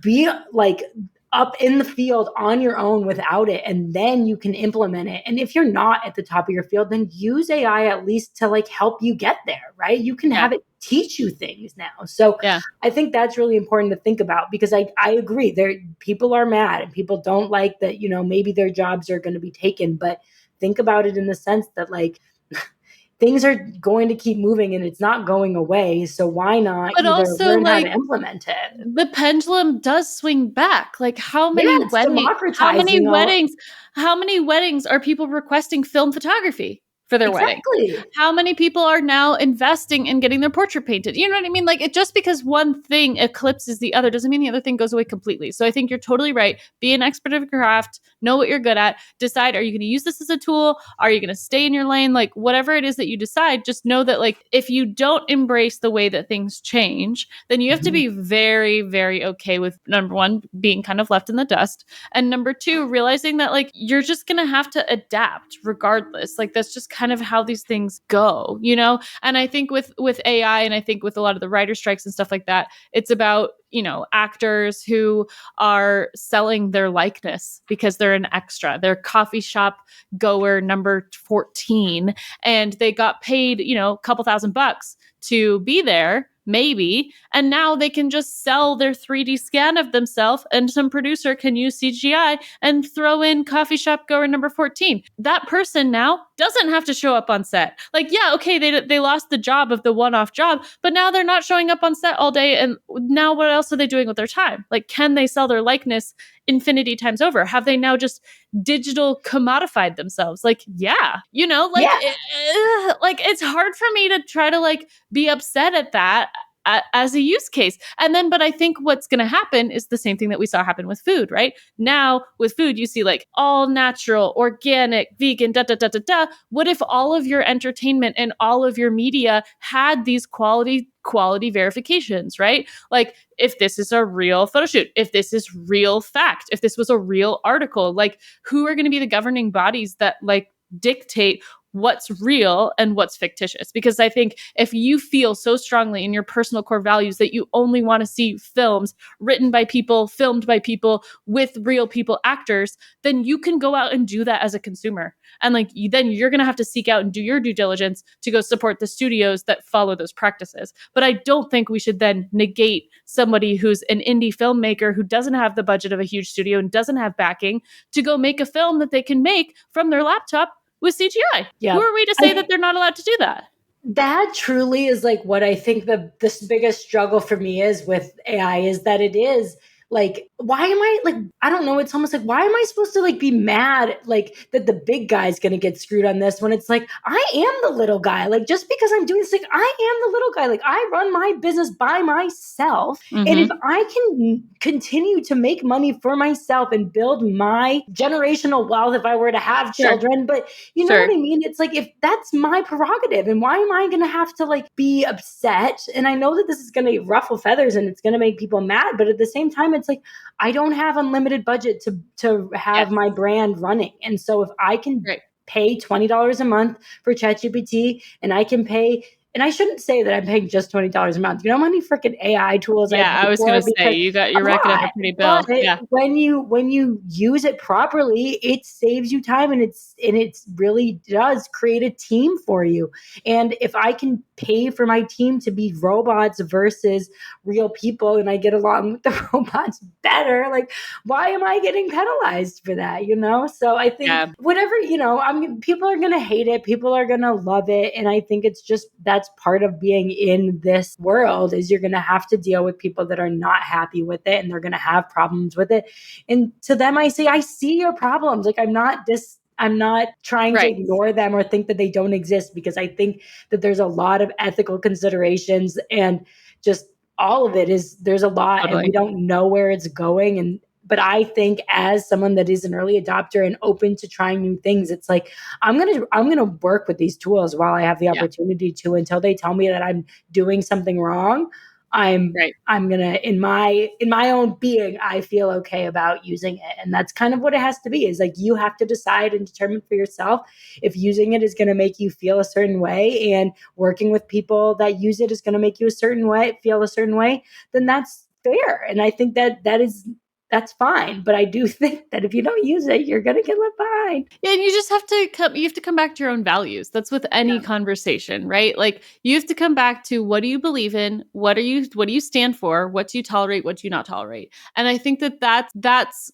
C: be like up in the field on your own without it, and then you can implement it. And if you're not at the top of your field, then use AI at least to like help you get there, right? You can have it teach you things now. So I think that's really important to think about, because I agree, there people are mad and people don't like that, you know, maybe their jobs are going to be taken, but think about it in the sense that like things are going to keep moving and it's not going away. So why not learn how to implement it?
B: The pendulum does swing back. Like how many
C: democratizing
B: how many weddings are people requesting film photography for their wedding? How many people are now investing in getting their portrait painted? You know what I mean? Like, it just because one thing eclipses the other doesn't mean the other thing goes away completely. So I think you're totally right. Be an expert of your craft, know what you're good at, decide, are you going to use this as a tool? Are you going to stay in your lane? Like, whatever it is that you decide, just know that like, if you don't embrace the way that things change, then you have to be very, very okay with, number one, being kind of left in the dust. And number two, realizing that like, you're just going to have to adapt regardless. Like, that's just kind of how these things go, you know? And I think with AI, and I think with a lot of the writer strikes and stuff like that, it's about, you know, actors who are selling their likeness because they're an extra. They're coffee shop goer number 14, and they got paid, you know, a couple $1,000 to be there, maybe, and now they can just sell their 3D scan of themselves, and some producer can use CGI and throw in coffee shop goer number 14. That person now doesn't have to show up on set. Like, yeah, okay, they lost the job of the one-off job, but now they're not showing up on set all day, and now what else are they doing with their time? Like, can they sell their likeness infinity times over? Have they now just digital commodified themselves? Like, yeah, you know, like, like it's hard for me to try to like be upset at that as a use case. And then, but I think what's going to happen is the same thing that we saw happen with food, right? Now with food, you see like all natural, organic, vegan, da, da, da, da, da. What if all of your entertainment and all of your media had these quality verifications, right? Like, if this is a real photo shoot, if this is real fact, if this was a real article, like, who are going to be the governing bodies that like dictate what's real and what's fictitious? Because I think if you feel so strongly in your personal core values that you only want to see films written by people, filmed by people, with real people actors, then you can go out and do that as a consumer. And like, then you're going to have to seek out and do your due diligence to go support the studios that follow those practices. But I don't think we should then negate somebody who's an indie filmmaker who doesn't have the budget of a huge studio and doesn't have backing to go make a film that they can make from their laptop with CGI. Who are we to say that they're not allowed to do that?
C: That truly is like what I think the biggest struggle for me is with AI, is that it is like why am I like, I don't know. It's almost like, why am I supposed to like be mad like that the big guy's going to get screwed on this when it's like, I am the little guy. Like, just because I'm doing this, like, I am the little guy. Like, I run my business by myself. And if I can continue to make money for myself and build my generational wealth, if I were to have children, but you know what I mean? It's like, if that's my prerogative, and why am I going to have to like be upset? And I know that this is going to ruffle feathers and it's going to make people mad, but at the same time, it's like, I don't have unlimited budget to have my brand running. And so if I can pay $20 a month for ChatGPT, and I can pay, and I shouldn't say that I'm paying just $20 a month. You know how many freaking AI tools I pay
B: I was going to say, you're racking up a pretty bill.
C: But when you use it properly, it saves you time, and it really does create a team for you. And if I can pay for my team to be robots versus real people, and I get along with the robots better, like, why am I getting penalized for that? You know? So I think whatever, you know, people are going to hate it. People are going to love it. And I think it's just, that's part of being in this world, is you're going to have to deal with people that are not happy with it, and they're going to have problems with it. And to them, I say, I see your problems. Like, I'm not trying to ignore them or think that they don't exist, because I think that there's a lot of ethical considerations, and just all of it is, there's a lot, and we don't know where it's going. But I think as someone that is an early adopter and open to trying new things, it's like, I'm gonna work with these tools while I have the opportunity to, until they tell me that I'm doing something wrong. I'm gonna, in my own being, I feel okay about using it. And that's kind of what it has to be, is like, you have to decide and determine for yourself if using it is going to make you feel a certain way, and working with people that use it is going to make you feel a certain way, then that's fair. And I think that's fine. But I do think that if you don't use it, you're going to get left behind.
B: Yeah, and you just have to come back to your own values. That's with any conversation, right? Like, you have to come back to, what do you believe in? What do you stand for? What do you tolerate? What do you not tolerate? And I think that's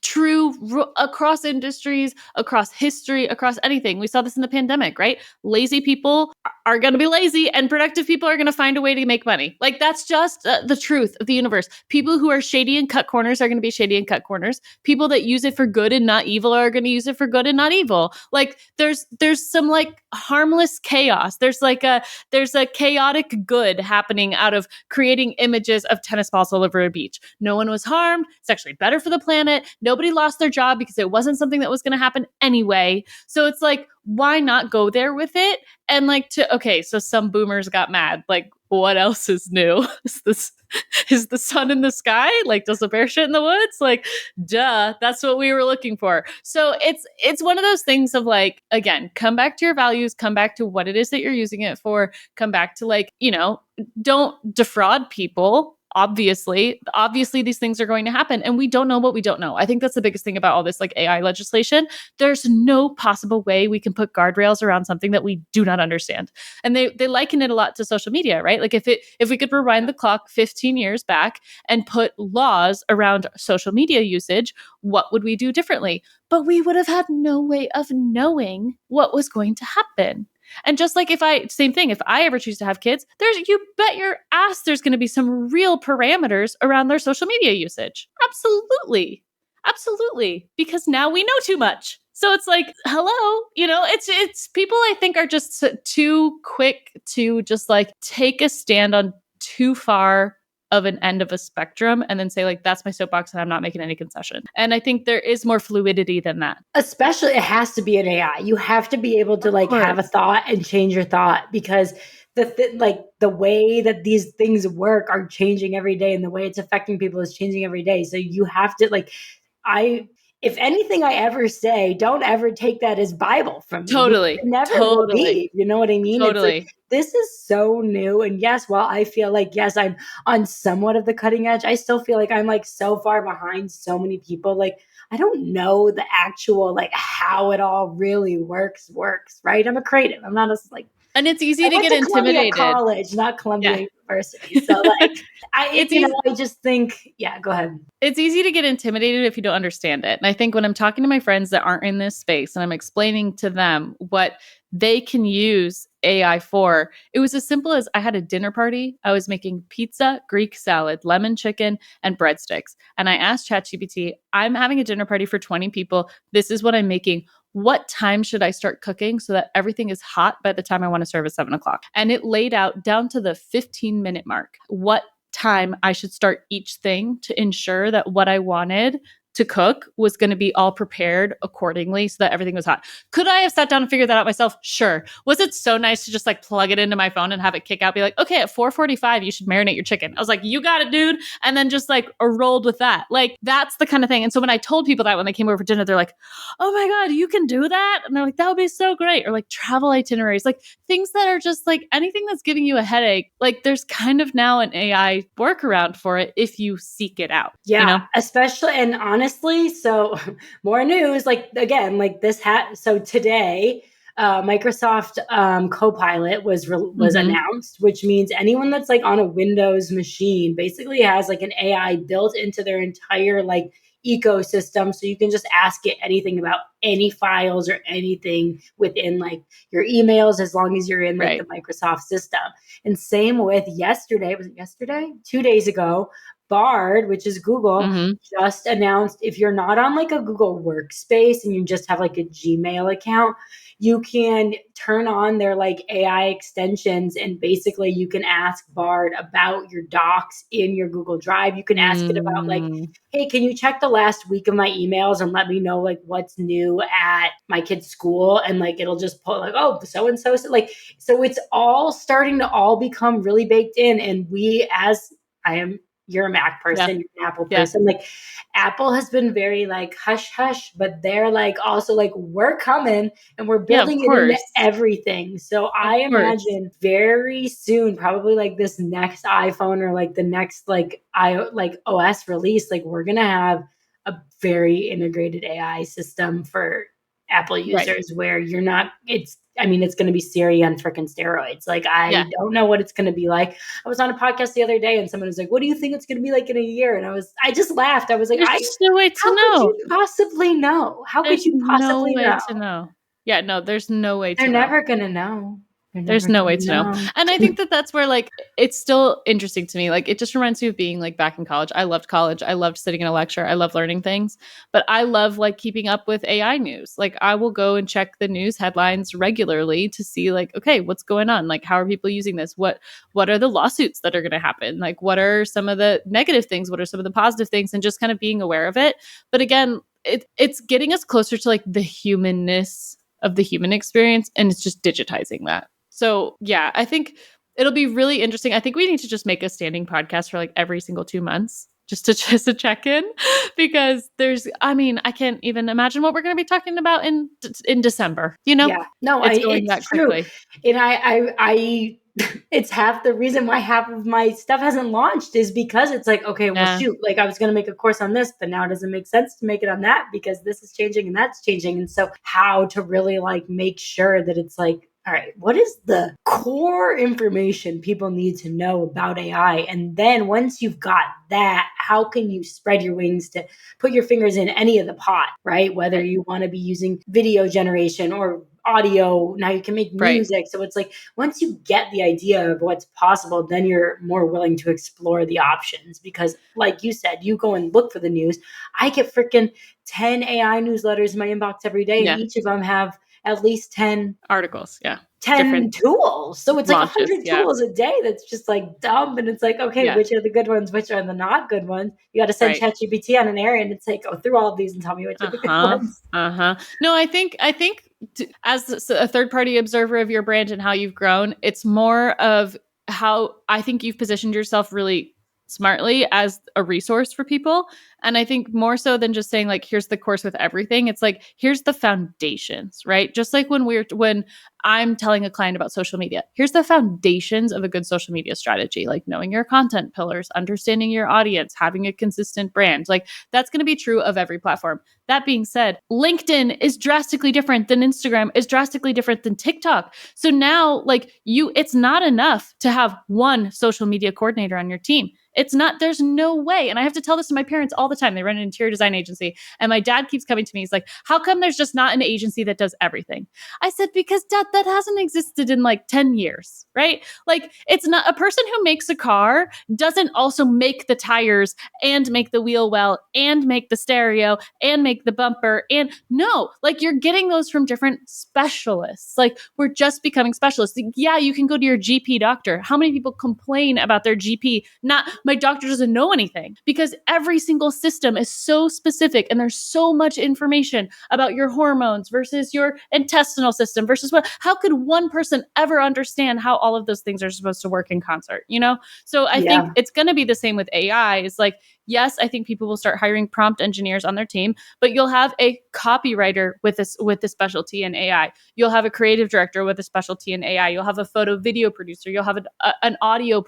B: true across industries, across history, across anything. We saw this in the pandemic, right? Lazy people are going to be lazy, and productive people are going to find a way to make money. Like, that's just the truth of the universe. People who are shady and cut corners are going to be shady and cut corners. People that use it for good and not evil are going to use it for good and not evil. Like, there's some like harmless chaos. There's a chaotic good happening out of creating images of tennis balls all over a beach. No one was harmed. It's actually better for the planet. Nobody lost their job because it wasn't something that was going to happen anyway. So it's like, why not go there with it? And like, so some boomers got mad. Like, what else is new? Is the sun in the sky? Like, does the bear shit in the woods? Like, duh, that's what we were looking for. So it's one of those things of like, again, come back to your values, come back to what it is that you're using it for, come back to like, you know, don't defraud people. Obviously these things are going to happen, and we don't know what we don't know. I think that's the biggest thing about all this like AI legislation. There's no possible way we can put guardrails around something that we do not understand. And they liken it a lot to social media, right? Like, if we could rewind the clock 15 years back and put laws around social media usage, what would we do differently? But we would have had no way of knowing what was going to happen. And just like same thing, if I ever choose to have kids, you bet your ass there's going to be some real parameters around their social media usage. Absolutely. Absolutely. Because now we know too much. So it's like, hello, you know, it's people I think are just too quick to just like take a stand on too far of an end of a spectrum and then say like, that's my soapbox and I'm not making any concession. And I think there is more fluidity than that.
C: Especially, it has to be an AI. You have to be able to like have a thought and change your thought, because the way that these things work are changing every day, and the way it's affecting people is changing every day. So you have to like, if anything I ever say, don't ever take that as Bible from me.
B: Totally.
C: It never will be. You know what I mean?
B: Totally.
C: It's like, this is so new. And yes, while I feel like, yes, I'm on somewhat of the cutting edge, I still feel like I'm like so far behind so many people. Like, I don't know the actual, like, how it all really works, right? I'm a creative. I'm not like,
B: and it's easy to get intimidated.
C: College, not Columbia. university. So like,
B: It's easy.
C: I just think, yeah, go ahead.
B: It's easy to get intimidated if you don't understand it. And I think when I'm talking to my friends that aren't in this space and I'm explaining to them what they can use AI for, it was as simple as I had a dinner party. I was making pizza, Greek salad, lemon chicken, and breadsticks. And I asked ChatGPT, I'm having a dinner party for 20 people. This is what I'm making. What time should I start cooking so that everything is hot by the time I want to serve at 7 o'clock? And it laid out down to the 15-minute mark what time I should start each thing to ensure that what I wanted to cook was going to be all prepared accordingly so that everything was hot. Could I have sat down and figured that out myself? Sure. Was it so nice to just like plug it into my phone and have it kick out, be like, okay, at 4:45, you should marinate your chicken. I was like, you got it, dude. And then just like rolled with that. Like that's the kind of thing. And so when I told people that when they came over for dinner, they're like, oh my God, you can do that? And they're like, that would be so great. Or like travel itineraries, like things that are just like anything that's giving you a headache. Like there's kind of now an AI workaround for it if you seek it out.
C: Yeah,
B: You know?
C: especially and honestly, so more news, like again, like this so today, Microsoft Copilot was
B: Mhm.
C: announced, which means anyone that's like on a Windows machine basically has like an AI built into their entire like ecosystem. So you can just ask it anything about any files or anything within like your emails as long as you're in like the
B: Right.
C: Microsoft system. And same with yesterday, was it yesterday? 2 days ago, Bard, which is Google,
B: Mhm.
C: just announced if you're not on like a Google workspace and you just have like a Gmail account, you can turn on their like AI extensions and basically you can ask Bard about your docs in your Google Drive. You can ask it about like,
B: Mm.
C: hey, can you check the last week of my emails and let me know like what's new at my kid's school? And like it'll just pull like, oh, so and so. Like, so it's all starting to all become really baked in. And we as I am you're a Mac
B: Yeah.
C: person, you're an Apple
B: Yeah.
C: person. Like Apple has been very like hush hush, but they're like also like we're coming and we're
B: Yeah, of
C: building it into
B: course.
C: everything. So
B: Of
C: I
B: course.
C: imagine very soon, probably like this next iPhone or like the next like OS release, like we're gonna have a very integrated AI system for Apple
B: Right.
C: users where you're not it's going to be Siri on freaking steroids. Like I
B: Yeah.
C: don't know what it's going to be like. I was on a podcast the other day and someone was like, what do you think it's going to be like in a year? And I just laughed. I was like,
B: There's just no way to
C: how could
B: know.
C: you possibly know? How could
B: There's
C: you
B: no
C: possibly
B: way
C: know?
B: to know. Yeah, no, there's no way
C: They're
B: to know.
C: never going to know. They're
B: There's
C: never
B: no way
C: going to
B: to know.
C: know.
B: And I think that that's where like it's still interesting to me. Like it just reminds me of being like back in college. I loved college. I loved sitting in a lecture. I love learning things. But I love like keeping up with AI news. Like I will go and check the news headlines regularly to see like okay, what's going on? Like how are people using this? What are the lawsuits that are going to happen? Like what are some of the negative things? What are some of the positive things? And just kind of being aware of it. But again, it's getting us closer to like the humanness of the human experience and it's just digitizing that. So yeah, I think it'll be really interesting. I think we need to just make a standing podcast for like every single 2 months just to check in because I mean, I can't even imagine what we're going to be talking about in December. You know,
C: Yeah, no,
B: it's going
C: it's
B: that
C: true.
B: quickly.
C: And it's half the reason why half of my stuff hasn't launched is because it's like, okay, well,
B: Yeah,
C: shoot, like I was going to make a course on this, but now it doesn't make sense to make it on that because this is changing and that's changing. And so, how to really like make sure that it's like, all right, what is the core information people need to know about AI? And then once you've got that, how can you spread your wings to put your fingers in any of the pot, right? Whether
B: right,
C: you want to be using video generation or audio, now you can make
B: right.
C: music. So it's like once you get the idea of what's possible, then you're more willing to explore the options. Because, like you said, you go and look for the news. I get freaking 10 AI newsletters in my inbox every day, and
B: Yeah,
C: each of them have at least 10
B: articles. Yeah,
C: 10
B: different
C: tools. So it's like
B: launches.
C: 100
B: Yeah,
C: tools a day that's just like dumb. And it's like, okay,
B: yeah,
C: which are the good ones? Which are the not good ones? You got to send
B: right.
C: ChatGPT on an errand and say, go through all of these and tell me which are the good
B: Uh-huh.
C: ones.
B: Uh-huh. No, I think as a third party observer of your brand and how you've grown, it's more of how I think you've positioned yourself really smartly as a resource for people And I think more so than just saying like, here's the course with everything, it's like, here's the foundations, right? Just like when I'm telling a client about social media, here's the foundations of a good social media strategy, like knowing your content pillars, understanding your audience, having a consistent brand. Like that's going to be true of every platform. That being said, LinkedIn is drastically different than Instagram, is drastically different than TikTok. So now, like it's not enough to have one social media coordinator on your team. It's not, there's no way. And I have to tell this to my parents all the time. They run an interior design agency. And my dad keeps coming to me. He's like, how come there's just not an agency that does everything? I said, because Dad, that hasn't existed in like 10 years, right? Like it's not, a person who makes a car doesn't also make the tires and make the wheel well and make the stereo and make the bumper. And no, like you're getting those from different specialists. Like we're just becoming specialists. Yeah, you can go to your GP doctor. How many people complain about their GP? Not, my doctor doesn't know anything, because every single system is so specific and there's so much information about your hormones versus your intestinal system versus what. How could one person ever understand how all of those things are supposed to work in concert, you know? So I think it's going to be the same with AI. It's like, yes, I think people will start hiring prompt engineers on their team, but you'll have a copywriter with a specialty in AI. You'll have a creative director with a specialty in AI. You'll have a photo video producer. You'll have an audio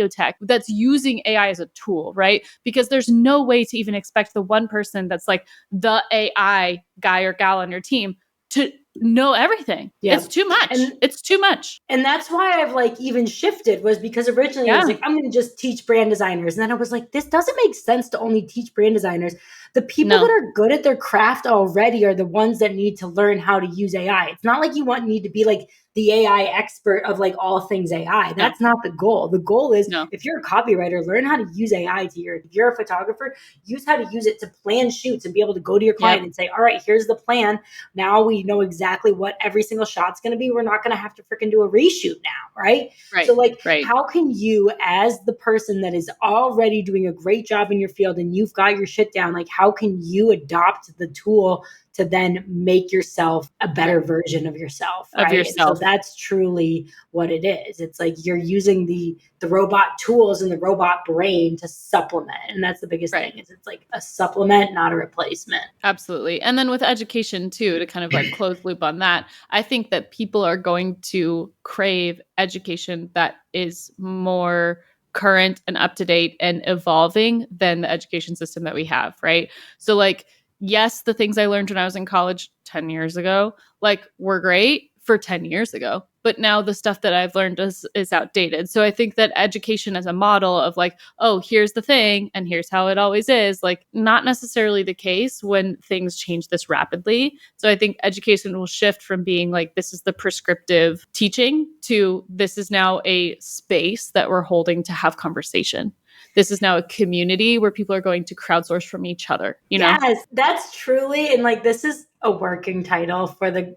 B: tech that's using AI as a tool, right? Because there's no way to even expect the one person that's like the AI guy or gal on your team to know everything. Yeah. It's too much. It's too much.
C: And that's why I've like even shifted, was because originally I was like, I'm going to just teach brand designers. And then I was like, this doesn't make sense to only teach brand designers. The people that are good at their craft already are the ones that need to learn how to use AI. It's not like you need to be like the AI expert of like all things AI. That's not the goal. The goal is if you're a copywriter, learn how to use AI if you're a photographer, use how to use it to plan shoots and be able to go to your client and say, all right, here's the plan. Now we know exactly what every single shot's going to be. We're not going to have to freaking do a reshoot now. Right. So like, how can you, as the person that is already doing a great job in your field and you've got your shit down, like how can you adopt the tool to then make yourself a better version of yourself, right? Of yourself. So that's truly what it is. It's like you're using the robot tools and the robot brain to supplement. And that's the biggest thing, is it's like a supplement, not a replacement.
B: Absolutely. And then with education too, to kind of like close loop on that, I think that people are going to crave education that is more current and up to date and evolving than the education system that we have, right? So like, yes, the things I learned when I was in college 10 years ago, like were great for 10 years ago, but now the stuff that I've learned is outdated. So I think that education as a model of like, oh, here's the thing and here's how it always is, like not necessarily the case when things change this rapidly. So I think education will shift from being like, this is the prescriptive teaching to this is now a space that we're holding to have conversation. This is now a community where people are going to crowdsource from each other, you know?
C: Yes, that's truly, and like, this is a working title for the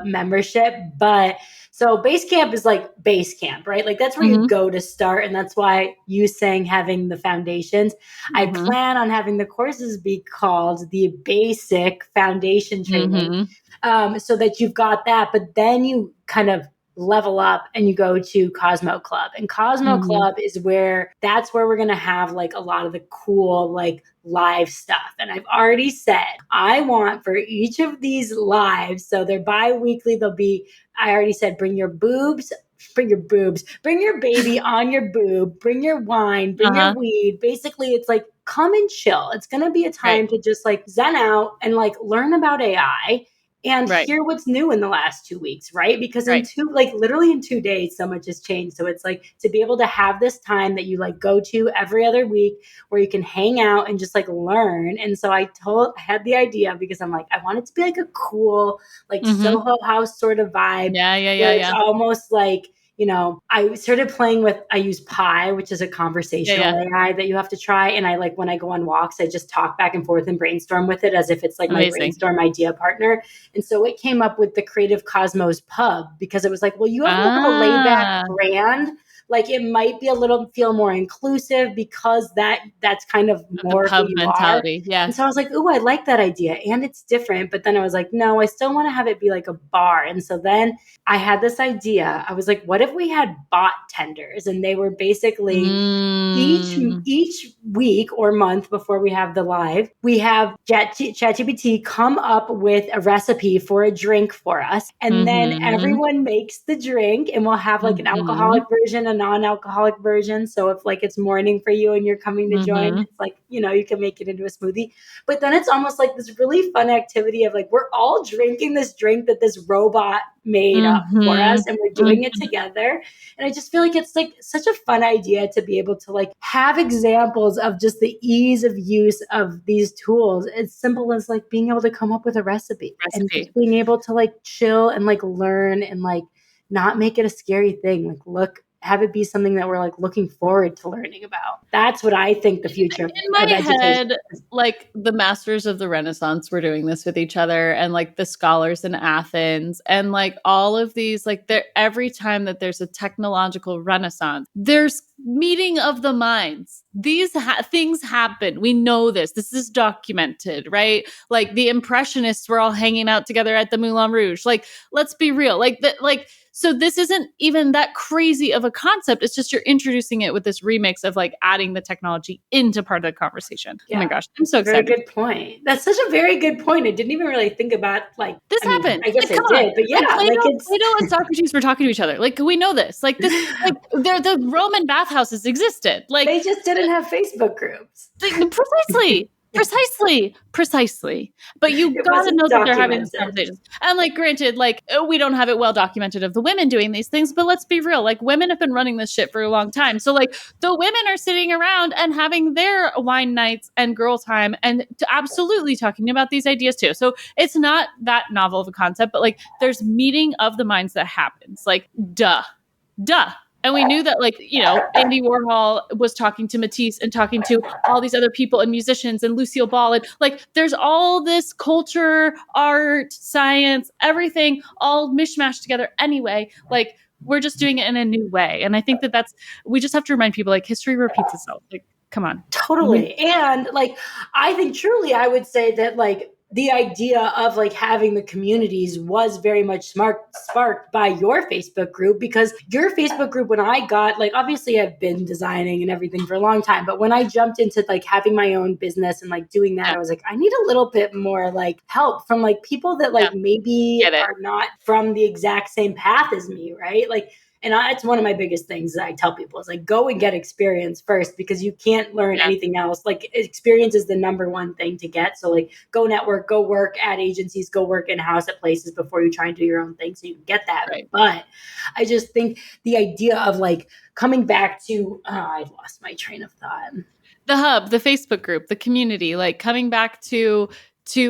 C: membership, but so Basecamp is like base camp, right? Like that's where you go to start. And that's why you saying having the foundations. I plan on having the courses be called the basic foundation training, so that you've got that, but then you kind of level up and you go to Cosmo Club. And Cosmo Club is that's where we're going to have like a lot of the cool, like live stuff. And I've already said, I want for each of these lives, so they're bi-weekly, I already said, bring your boobs, bring your baby on your boob, bring your wine, bring your weed. Basically, it's like, come and chill. It's going to be a time to just like zen out and like learn about AI and hear what's new in the last 2 weeks, right? Because literally in 2 days, so much has changed. So it's like to be able to have this time that you like go to every other week where you can hang out and just like learn. And so I had the idea because I'm like, I want it to be like a cool, like Soho House sort of vibe.
B: Yeah.
C: It's almost like, you know, I started playing with, I use Pi, which is a conversational AI that you have to try. And I like, when I go on walks, I just talk back and forth and brainstorm with it as if it's like my brainstorm idea partner. And so it came up with the Creative Cosmos Pub because it was like, well, you have more of a laid back brand like it might be a little feel more inclusive because that's kind of
B: The
C: more who
B: pub
C: you are.
B: mentality. Yeah.
C: And so I was like, "Ooh, I like that idea." And it's different. But then I was like, "No, I still want to have it be like a bar." And so then I had this idea. I was like, "What if we had bot tenders?" And they were basically
B: Mm.
C: each week or month before we have the live, we have ChatGPT come up with a recipe for a drink for us. And then
B: Mhm.
C: everyone makes the drink and we'll have like an alcoholic
B: Mhm.
C: version, a non-alcoholic version. So if like it's morning for you and you're coming to join,
B: Mhm.
C: it's like, you can make it into a smoothie. But then it's almost like this really fun activity of like, we're all drinking this drink that this robot made up for us
B: Mhm.
C: and we're doing it
B: Mhm.
C: together. And I just feel like it's like such a fun idea to be able to like have examples of just the ease of use of these tools. As simple as like being able to come up with a recipe and
B: Recipe.
C: just being able to like chill and like learn and like not make it a scary thing. Like have it be something that we're like looking forward to learning about. That's what I think the future
B: In
C: of
B: my
C: education
B: head,
C: is.
B: like the masters of the Renaissance were doing this with each other, and like the scholars in Athens, and like all of these, like there every time that there's a technological renaissance, there's meeting of the minds. These things happen. We know this. This is documented, right? Like the Impressionists were all hanging out together at the Moulin Rouge. Like, let's be real. Like that. Like so this isn't even that crazy of a concept. It's just you're introducing it with this remix of like adding the technology into part of the conversation. Oh my
C: Yeah.
B: gosh, I'm so
C: Very
B: excited.
C: good point. That's such a very good point. I didn't even really think about like,
B: This
C: I mean,
B: happened.
C: I guess
B: Like,
C: I
B: come on.
C: did, but
B: Like
C: yeah, like it's
B: Plato and Socrates were talking to each other. Like we know this. Like this, like the Roman bathhouses existed. Like
C: they just didn't have Facebook groups.
B: precisely. But you
C: It
B: gotta
C: wasn't
B: know that they're having these
C: documented.
B: conversations. And like, granted, like we don't have it well documented of the women doing these things, but let's be real. Like women have been running this shit for a long time. So like the women are sitting around and having their wine nights and girl time and absolutely talking about these ideas too. So it's not that novel of a concept, but like there's meeting of the minds that happens. Like, duh. And we knew that, like, Andy Warhol was talking to Matisse and talking to all these other people and musicians and Lucille Ball. And like, there's all this culture, art, science, everything all mishmashed together anyway. Like, we're just doing it in a new way. And I think we just have to remind people like history repeats itself. Like, come on.
C: Totally. And like, I think truly, I would say that like the idea of like having the communities was very much sparked by your Facebook group, because your Facebook group, when I got like, obviously I've been designing and everything for a long time, but when I jumped into like having my own business and like doing that,
B: Yeah.
C: I was like, I need a little bit more like help from like people that
B: Yeah.
C: like maybe
B: Get it.
C: are not from the exact same path as me, right? Like, and it's one of my biggest things that I tell people is like, go and get experience first, because you can't learn
B: Yeah.
C: anything else. Like experience is the number one thing to get. So like go network, go work at agencies, go work in-house at places before you try and do your own thing so you can get that.
B: Right.
C: But I just think the idea of like coming back to, I lost my train of thought.
B: The hub, the Facebook group, the community, like coming back to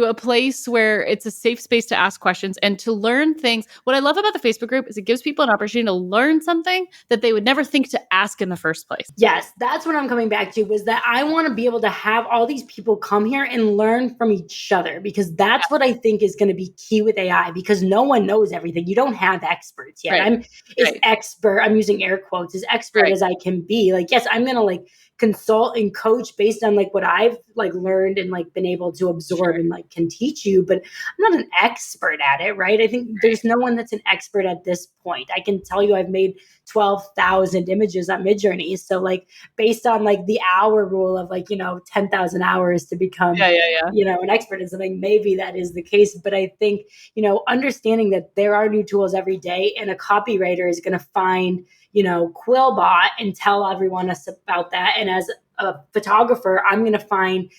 B: a place where it's a safe space to ask questions and to learn things. What I love about the Facebook group is it gives people an opportunity to learn something that they would never think to ask in the first place.
C: Yes, that's what I'm coming back to, was that I want to be able to have all these people come here and learn from each other, because that's what I think is going to be key with AI, because no one knows everything. You don't have experts yet.
B: Right.
C: I'm
B: Right.
C: expert, I'm using air quotes, as expert
B: Right.
C: as I can be. Like, yes, I'm going to like consult and coach based on like what I've like learned and like been able to absorb
B: Sure.
C: and like can teach you, but I'm not an expert at it, right? I think there's no one that's an expert at this point. I can tell you I've made 12,000 images on Midjourney. So like based on like the hour rule of like, 10,000 hours to become,
B: Yeah.
C: an expert in something, maybe that is the case. But I think, understanding that there are new tools every day, and a copywriter is going to find, Quillbot and tell everyone about that. And as a photographer, I'm going to find,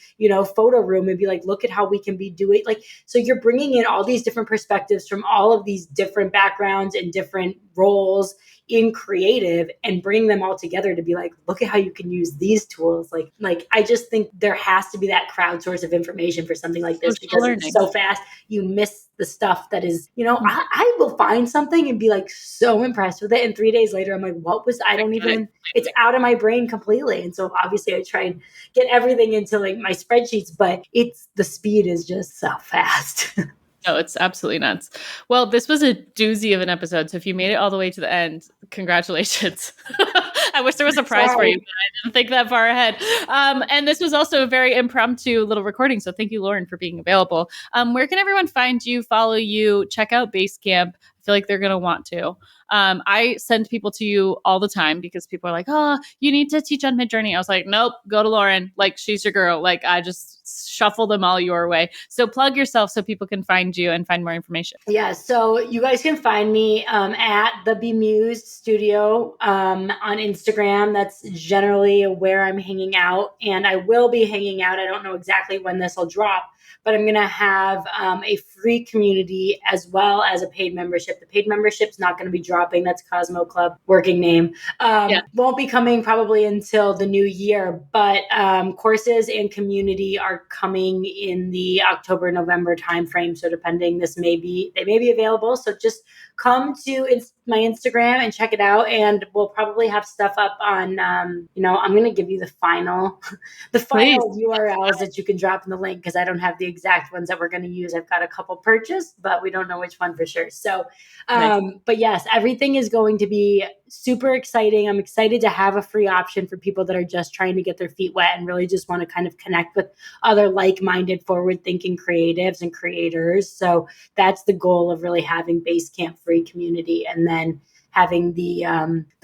C: photo room and be like, look at how we can be doing like, so you're bringing in all these different perspectives from all of these different backgrounds and different roles in creative, and bring them all together to be like, look at how you can use these tools. Like I just think there has to be that crowd source of information for something like this,
B: Social
C: because it's
B: learning.
C: so fast. You miss the stuff that is,
B: Mhm.
C: I will find something and be like so impressed with it. And 3 days later, I'm like, what was, I don't
B: Forget it
C: even, it's out of my brain completely. And so obviously I try and get everything into like my spreadsheets, but the speed is just so fast.
B: No, it's absolutely nuts. Well, this was a doozy of an episode. So if you made it all the way to the end, congratulations. I wish there was a prize for you, but I didn't think that far ahead. And this was also a very impromptu little recording. So thank you, Lauren, for being available. Where can everyone find you, follow you, check out Basecamp? I feel like they're going to want to. I send people to you all the time because people are like, oh, you need to teach on Midjourney. I was like, nope, go to Lauren. Like, she's your girl. Like, I just shuffle them all your way. So plug yourself so people can find you and find more information.
C: Yeah, so you guys can find me at the Bemused Studio on Instagram. That's generally where I'm hanging out, and I will be hanging out. I don't know exactly when this will drop, but I'm going to have a free community as well as a paid membership. The paid membership's not going to be dropping. That's Cosmo Club working name. Won't be coming probably until the new year, but courses and community are coming in the October, November timeframe. So depending, they may be available. So just come to my Instagram and check it out. And we'll probably have stuff up on, I'm going to give you the final URLs that you can drop in the link, because I don't have the exact ones that we're going to use. I've got a couple purchased, but we don't know which one for sure. So, nice. But yes, everything is going to be super exciting. I'm excited to have a free option for people that are just trying to get their feet wet and really just want to kind of connect with other like-minded, forward-thinking creatives and creators. So that's the goal of really having Basecamp free community, and then having the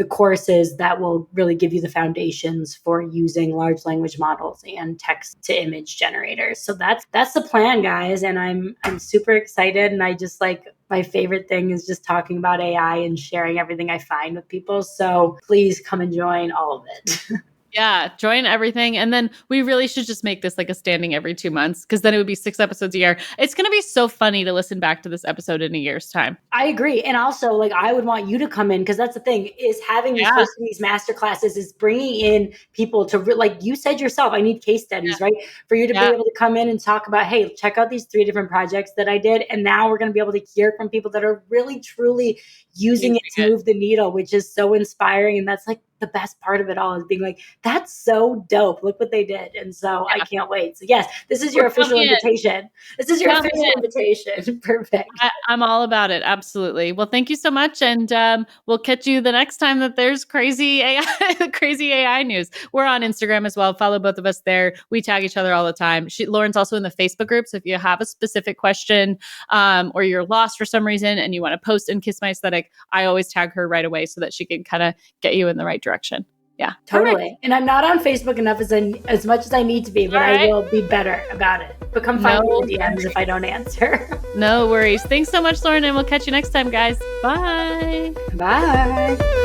C: courses that will really give you the foundations for using large language models and text to image generators. So that's the plan, guys. And I'm super excited. And I just my favorite thing is just talking about AI and sharing everything I find with people. So please come and join all of it.
B: Yeah, join everything. And then we really should just make this like a standing every 2 months, because then it would be 6 episodes a year. It's going to be so funny to listen back to this episode in a year's time.
C: I agree. And also, I would want you to come in, because that's the thing, is having these master classes is bringing in people to, like you said yourself, I need case studies, right? For you to be able to come in and talk about, hey, check out these 3 different projects that I did. And now we're going to be able to hear from people that are really, truly using it to move the needle, which is so inspiring. And that's the best part of it all, is being like, that's so dope. Look what they did. And so I can't wait. So yes, this is your official invitation. This is your official invitation. Perfect.
B: I'm all about it. Absolutely. Well, thank you so much. And we'll catch you the next time that there's crazy AI news. We're on Instagram as well. Follow both of us there. We tag each other all the time. Lauren's also in the Facebook group. So if you have a specific question or you're lost for some reason and you want to post in Kiss My Aesthetic, I always tag her right away so that she can kind of get you in the right direction. Yeah,
C: totally.
B: Perfect.
C: And I'm not on Facebook enough as much as I need to be, but I will be better about it. But come find me in the DMs if I don't answer.
B: No worries. Thanks so much, Lauren, and we'll catch you next time, guys. Bye.
C: Bye.